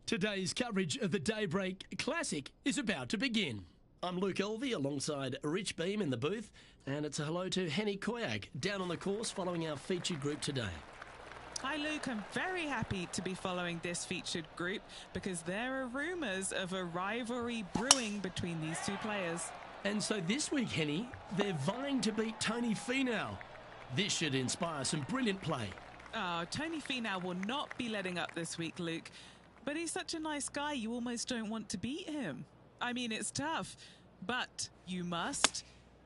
Today's coverage of the Daybreak Classic is about to begin. I'm Luke Elvey alongside Rich Beam in the booth, and it's a hello to Henny Koyag down on the course following our featured group today. Hi Luke, I'm very happy to be following this featured group because there are rumours of a rivalry brewing between these two players. And so this week, Henny, they're vying to beat Tony Finau. This should inspire some brilliant play. Oh, Tony Finau will not be letting up this week, Luke. But he's such a nice guy, you almost don't want to beat him. I mean, it's tough, but you must.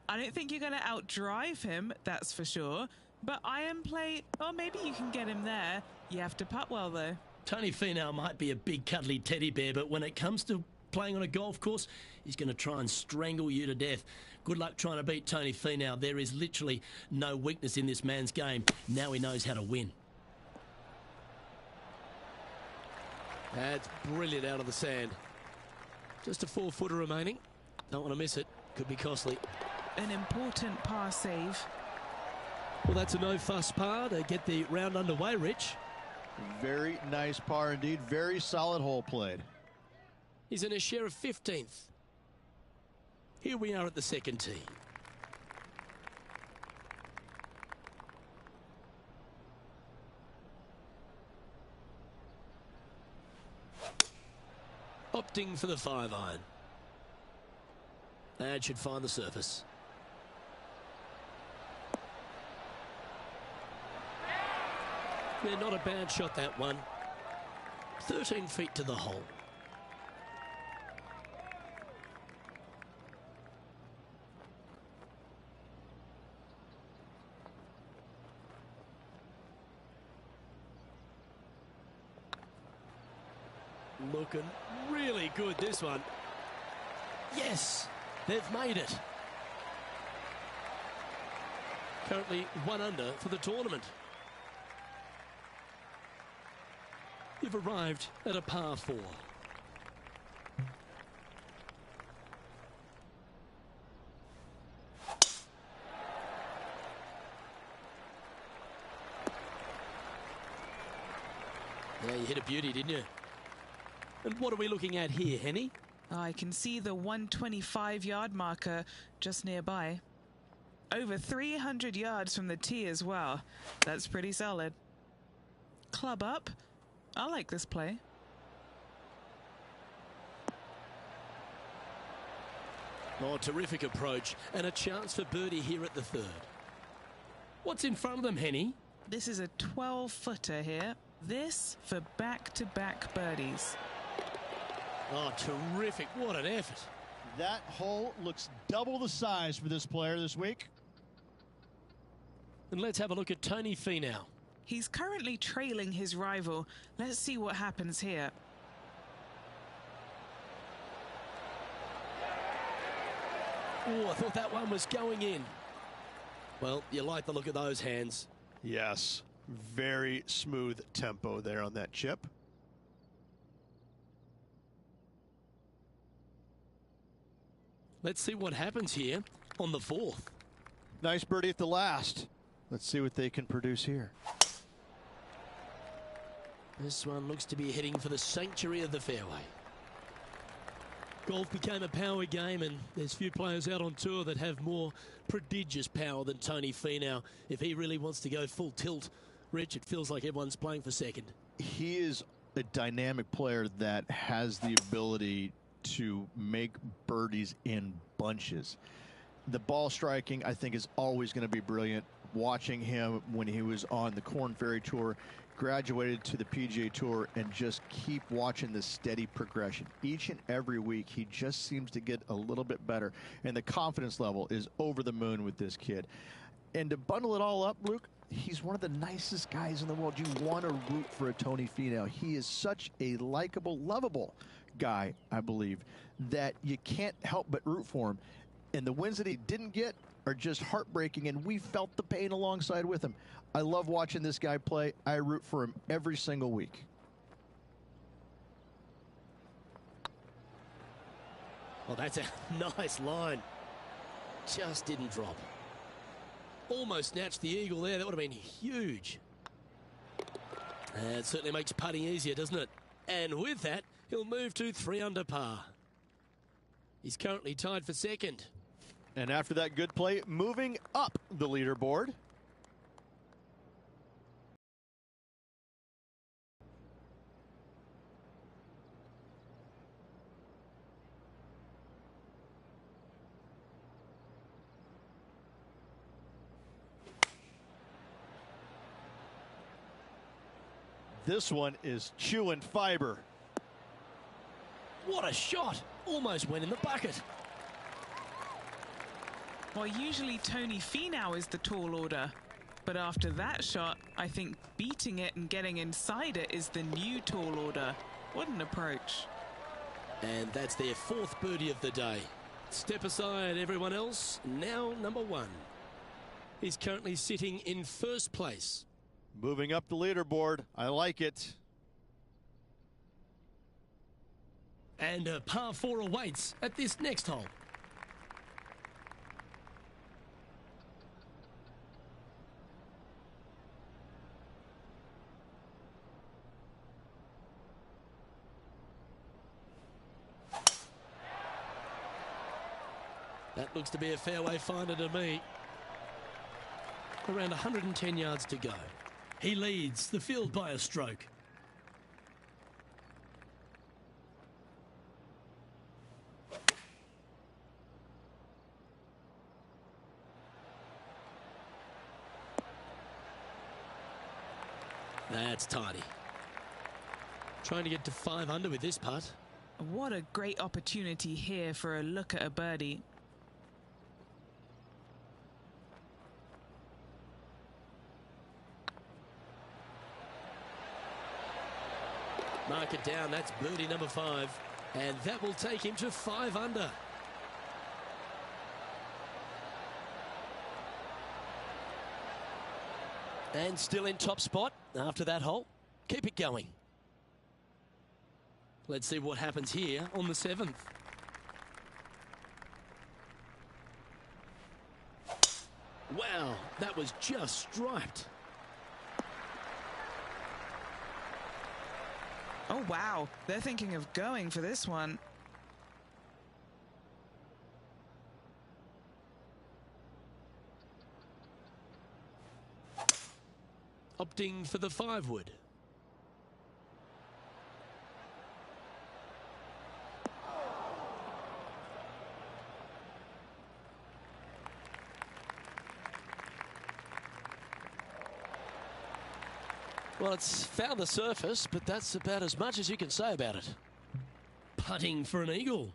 I don't think you're going to outdrive him, that's for sure. But iron play, oh, maybe you can get him there. You have to putt well, though. Tony Finau might be a big cuddly teddy bear, but when it comes to playing on a golf course, he's going to try and strangle you to death. Good luck trying to beat Tony Finau. There is literally no weakness in this man's game. Now he knows how to win. That's brilliant out of the sand. Just a 4-footer remaining. Don't want to miss it. Could be costly. An important par save. Well, that's a no-fuss par to get the round underway, Rich. Very nice par indeed. Very solid hole played. He's in a share of 15th. Here we are at the second tee. Opting for the 5-iron. That should find the surface. Yeah, not a bad shot, that one. 13 feet to the hole. Looking really good, this one. Yes, they've made it. Currently 1 under for the tournament. You've arrived at a par 4. Yeah, you hit a beauty, didn't you? And what are we looking at here, Henny? I can see the 125-yard marker just nearby. Over 300 yards from the tee as well. That's pretty solid. Club up. I like this play. Oh, terrific approach. And a chance for birdie here at the 3rd. What's in front of them, Henny? This is a 12-footer here. This for back-to-back birdies. Oh, terrific. What an effort. That hole looks double the size for this player this week. And let's have a look at Tony Finau. He's currently trailing his rival. Let's see what happens here. Oh, I thought that one was going in. Well, you like the look of those hands. Yes, very smooth tempo there on that chip. Let's see what happens here on the 4th. Nice birdie at the last. Let's see what they can produce here. This one looks to be heading for the sanctuary of the fairway. Golf became a power game, and there's few players out on tour that have more prodigious power than Tony Finau. If he really wants to go full tilt, Rich, it feels like everyone's playing for second. He is a dynamic player that has the ability to make birdies in bunches. The ball striking, I think, is always going to be brilliant. Watching him when he was on the Korn Ferry Tour, graduated to the PGA Tour, and just keep watching the steady progression. Each and every week, he just seems to get a little bit better, and the confidence level is over the moon with this kid. And to bundle it all up, Luke, he's one of the nicest guys in the world. You want to root for a Tony Finau. He is such a likable, lovable guy, I believe, that you can't help but root for him. And the wins that he didn't get are just heartbreaking, and we felt the pain alongside with him. I love watching this guy play. I root for him every single week. Well, that's a nice line. Just didn't drop. Almost snatched the eagle there. That would have been huge. And it certainly makes putting easier, doesn't it? And with that, he'll move to 3 under par. He's currently tied for second. And after that good play, moving up the leaderboard. This one is chewing fiber. What a shot! Almost went in the bucket. Well, usually Tony Finau is the tall order. But after that shot, I think beating it and getting inside it is the new tall order. What an approach. And that's their 4th birdie of the day. Step aside, everyone else. Now number 1. He's currently sitting in 1st place. Moving up the leaderboard. I like it. And a par 4 awaits at this next hole. That looks to be a fairway finder to me. Around 110 yards to go. He leads the field by a stroke. That's tidy. Trying to get to 5 under with this putt. What a great opportunity here for a look at a birdie. Mark it down, that's birdie number 5. And that will take him to 5 under. And still in top spot after that hole. Keep it going. Let's see what happens here on the 7th. Wow, that was just striped. Oh, wow. They're thinking of going for this one. Opting for the 5 wood. Well, it's found the surface, but that's about as much as you can say about it. Putting for an eagle.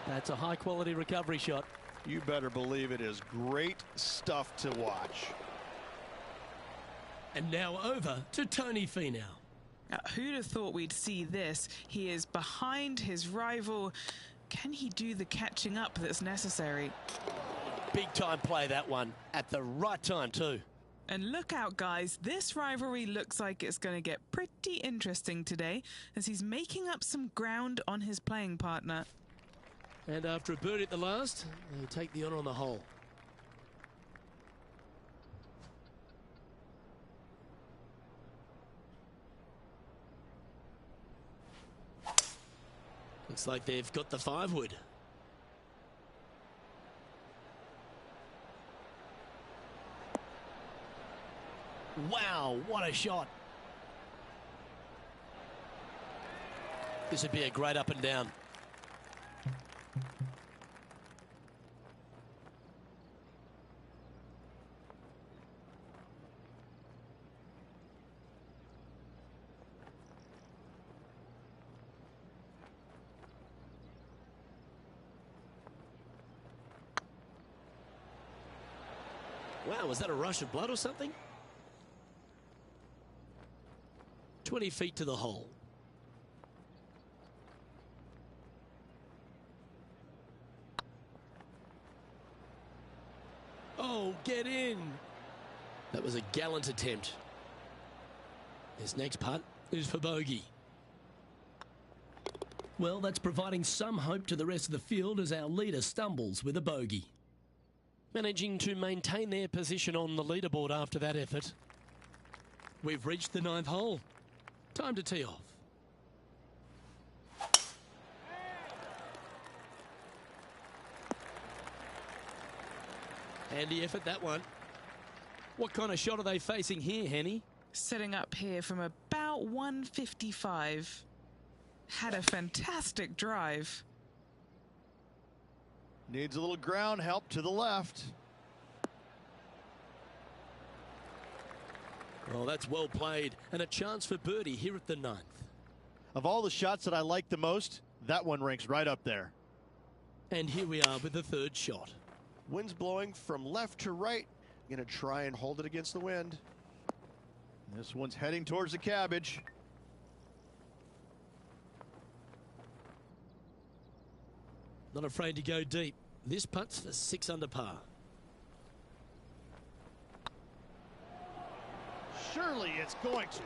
That's a high-quality recovery shot. You better believe it is great stuff to watch. And now over to Tony Finau. Who'd have thought we'd see this? He is behind his rival. Can he do the catching up that's necessary? Big time play, that one. At the right time, too. And look out, guys. This rivalry looks like it's going to get pretty interesting today as he's making up some ground on his playing partner. And after a birdie at the last, they take the honour on the hole. Looks like they've got the 5 wood. Wow, what a shot. This would be a great up and down. Wow, was that a rush of blood or something? 20 feet to the hole. Oh, get in. That was a gallant attempt. This next putt is for bogey. Well, that's providing some hope to the rest of the field as our leader stumbles with a bogey. Managing to maintain their position on the leaderboard after that effort. We've reached the 9th hole. Time to tee off. Handy effort, that one. What kind of shot are they facing here, Henny? Setting up here from about 155. Had a fantastic drive. Needs a little ground help to the left. Oh, that's well played. And a chance for birdie here at the 9th. Of all the shots that I like the most, that one ranks right up there. And here we are with the 3rd shot. Wind's blowing from left to right. Going to try and hold it against the wind. This one's heading towards the cabbage. Not afraid to go deep. This putt's for 6 under par. Surely it's going to.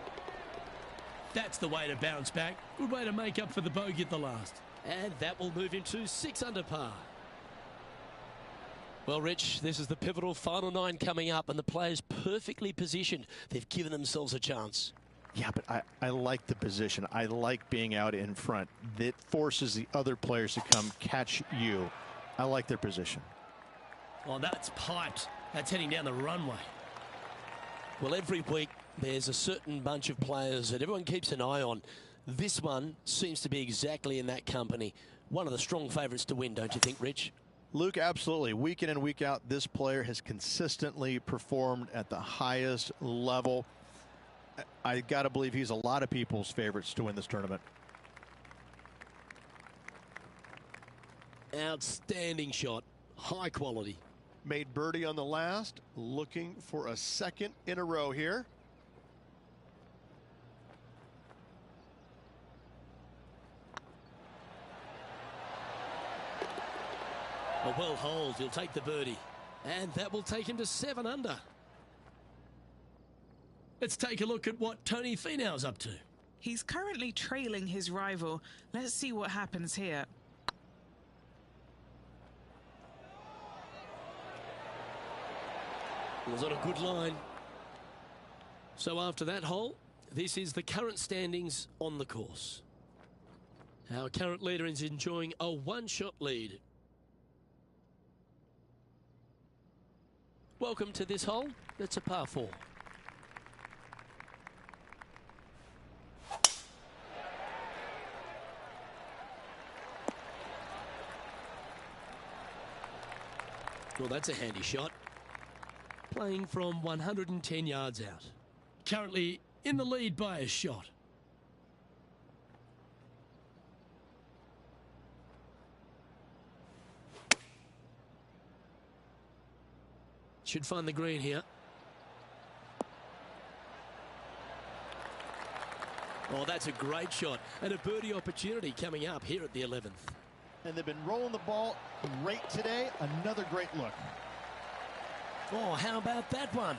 That's the way to bounce back. Good way to make up for the bogey at the last. And that will move him to 6 under par. Well, Rich, this is the pivotal final 9 coming up, and the players perfectly positioned. They've given themselves a chance. Yeah, but I like the position. I like being out in front. That forces the other players to come catch you. I like their position. Oh, that's piped. That's heading down the runway. Well, every week there's a certain bunch of players that everyone keeps an eye on. This one seems to be exactly in that company. One of the strong favourites to win, don't you think, Rich? Luke, absolutely. Week in and week out, this player has consistently performed at the highest level. I got to believe he's a lot of people's favorites to win this tournament. Outstanding shot. High quality. Made birdie on the last. Looking for a 2nd in a row here. A well holed. He'll take the birdie. And that will take him to 7 under. Let's take a look at what Tony Finau's up to. He's currently trailing his rival. Let's see what happens here. Was on a good line. So after that hole, this is the current standings on the course. Our current leader is enjoying a 1-shot lead. Welcome to this hole. It's a par 4. Well, that's a handy shot. Playing from 110 yards out. Currently in the lead by a shot. Should find the green here. Oh, that's a great shot. And a birdie opportunity coming up here at the 11th. And they've been rolling the ball great today. Another great look. Oh, how about that one?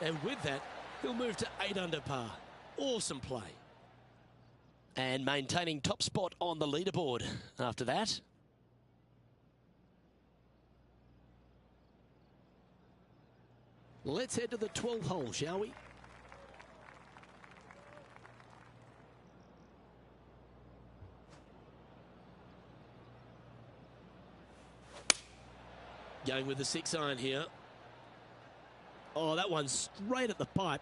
And with that, he'll move to 8 under par. Awesome play. And maintaining top spot on the leaderboard after that. Let's head to the 12th hole, shall we? Going with the 6-iron here. Oh, that one's straight at the pipe.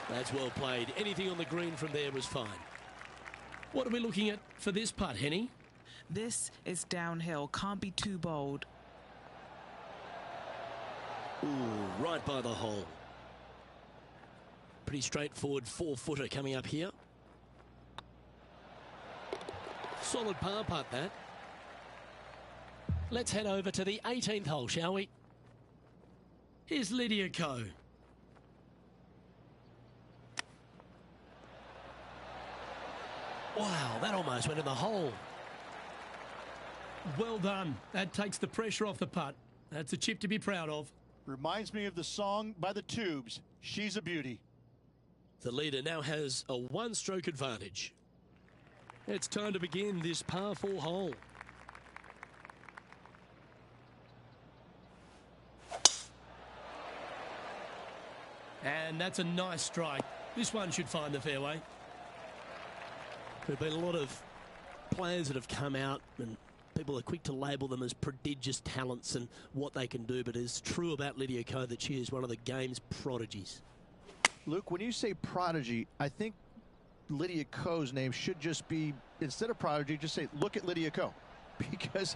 That's well played. Anything on the green from there was fine. What are we looking at for this putt, Henny? This is downhill. Can't be too bold. Ooh, right by the hole. Pretty straightforward 4-footer coming up here. Solid par putt, that. Let's head over to the 18th hole, shall we? Here's Lydia Ko. Wow, that almost went in the hole. Well done. That takes the pressure off the putt. That's a chip to be proud of. Reminds me of the song by the Tubes, She's a Beauty. The leader now has a one-stroke advantage. It's time to begin this par 4 hole. And that's a nice strike. This one should find the fairway. There have been a lot of players that have come out and people are quick to label them as prodigious talents and what they can do, but it's true about Lydia Ko that she is one of the game's prodigies. Luke, when you say prodigy, I think Lydia Ko's name should just be, instead of prodigy, just say, look at Lydia Ko. Because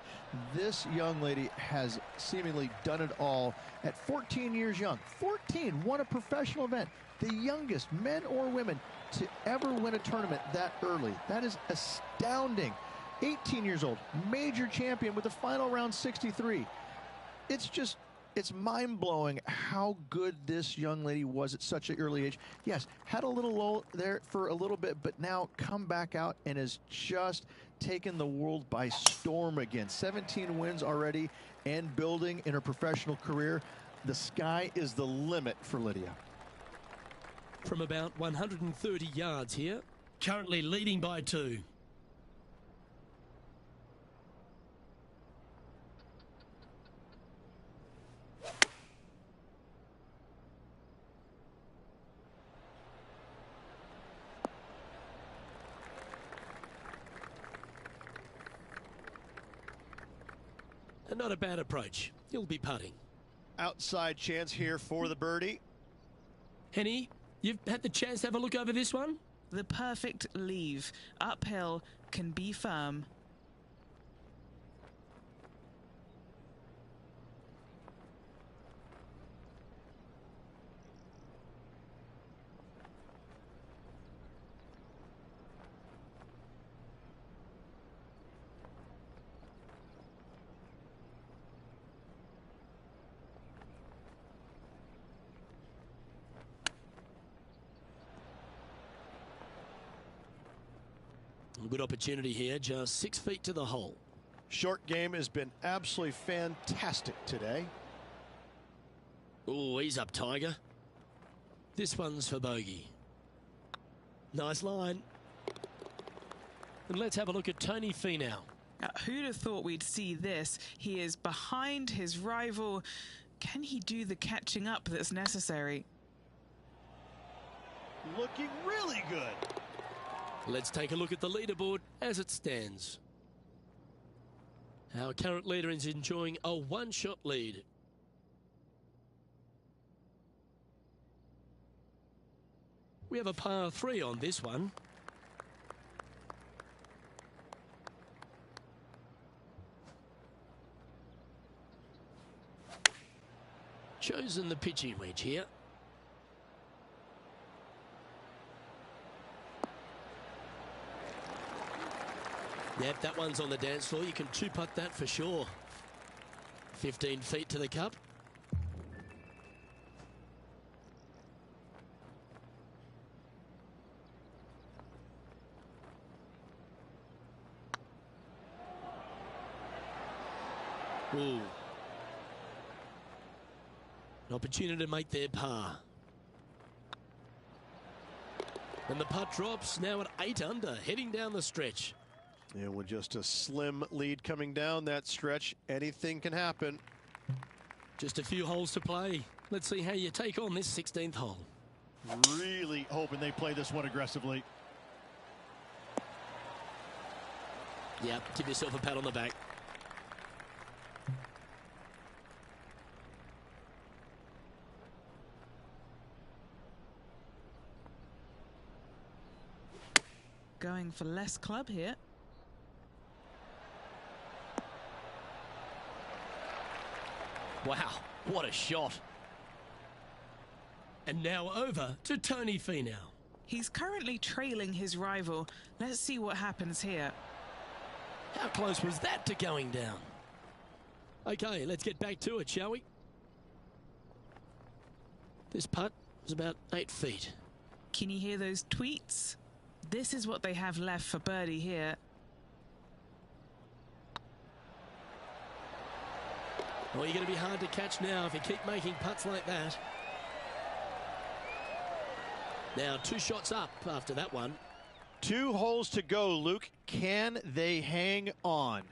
this young lady has seemingly done it all at 14 years young. 14, won a professional event. The youngest men or women to ever win a tournament that early. That is astounding. 18 years old, major champion with the final round 63. It's mind-blowing how good this young lady was at such an early age. Yes, had a little lull there for a little bit, but now come back out and has just taken the world by storm again. 17 wins already and building in her professional career. The sky is the limit for Lydia. From about 130 yards here, currently leading by 2. And not a bad approach. He'll be putting. Outside chance here for the birdie. Henny, you've had the chance to have a look over this one? The perfect leave. Uphill, can be firm. A good opportunity here, just 6 feet to the hole. Short game has been absolutely fantastic today. Oh, he's up, Tiger. This one's for bogey. Nice line. And let's have a look at Tony Finau. Who'd have thought we'd see this? He is behind his rival. Can he do the catching up that's necessary? Looking really good. Let's take a look at the leaderboard as it stands. Our current leader is enjoying a one-shot lead. We have a par 3 on this one. Chosen the pitching wedge here. Yep, that one's on the dance floor. You can two-putt that for sure. 15 feet to the cup. Ooh. An opportunity to make their par. And the putt drops now at 8 under, heading down the stretch. And with just a slim lead coming down that stretch, anything can happen. Just a few holes to play. Let's see how you take on this 16th hole. Really hoping they play this one aggressively. Yep, give yourself a pat on the back. Going for less club here. Wow, what a shot. And now over to Tony Finau. He's currently trailing his rival. Let's see what happens here. How close was that to going down? Okay, let's get back to it, shall we? This putt was about 8 feet. Can you hear those tweets? This is what they have left for birdie here. Well, you're going to be hard to catch now if you keep making putts like that. Now 2 shots up after that one. 2 holes to go, Luke. Can they hang on?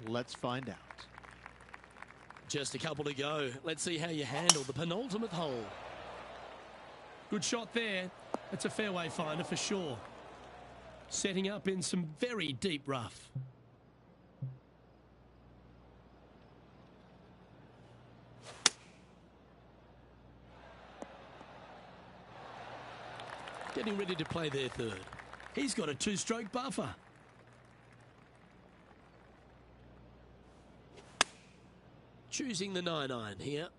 Let's find out. Just a couple to go. Let's see how you handle the penultimate hole. Good shot there. That's a fairway finder for sure. Setting up in some very deep rough. Getting ready to play their third. He's got a 2-stroke buffer. Choosing the 9-iron here.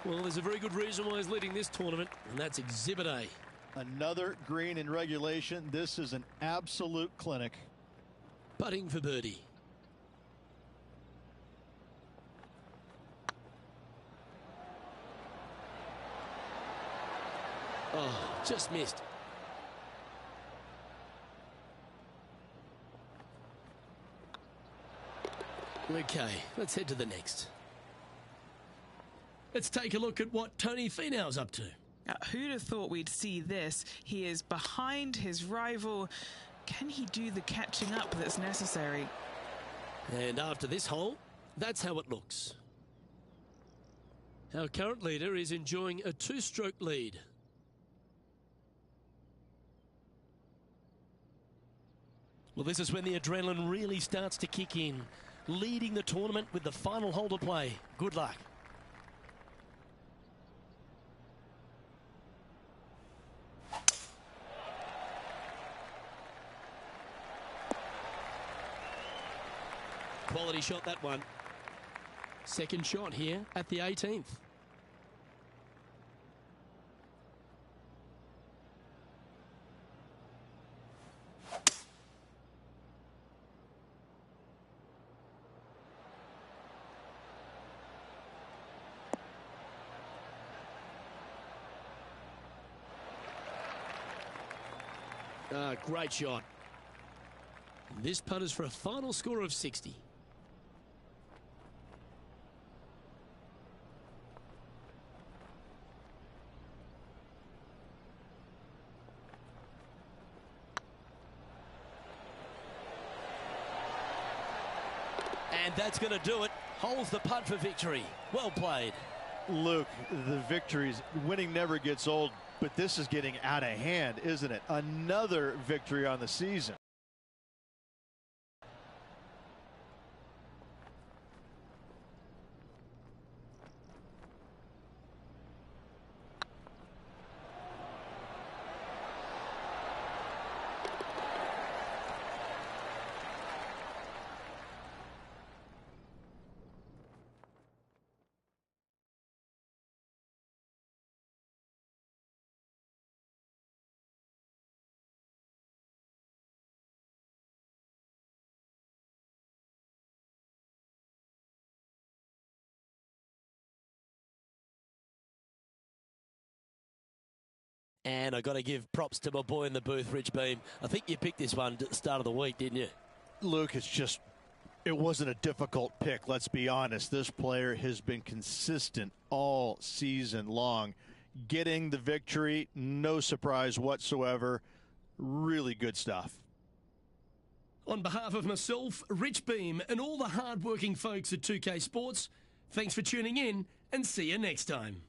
Well, there's a very good reason why he's leading this tournament, and that's Exhibit A. Another green in regulation. This is an absolute clinic. Putting for birdie. Oh, just missed. Okay, let's head to the next. Let's take a look at what Tony Finau's up to. Who'd have thought we'd see this? He is behind his rival. Can he do the catching up that's necessary? And after this hole, that's how it looks. Our current leader is enjoying a 2-stroke lead. Well, this is when the adrenaline really starts to kick in. Leading the tournament with the final hole to play. Good luck. Quality shot, that one. Second shot here at the 18th. Great shot. This putt is for a final score of 60. And that's going to do it. Holds the putt for victory. Well played. Luke, the victories, winning never gets old, but this is getting out of hand, isn't it? Another victory on the season. And I got to give props to my boy in the booth, Rich Beam. I think you picked this one at the start of the week, didn't you? Luke, it wasn't a difficult pick, let's be honest. This player has been consistent all season long. Getting the victory, no surprise whatsoever. Really good stuff. On behalf of myself, Rich Beam, and all the hard-working folks at 2K Sports, thanks for tuning in, and see you next time.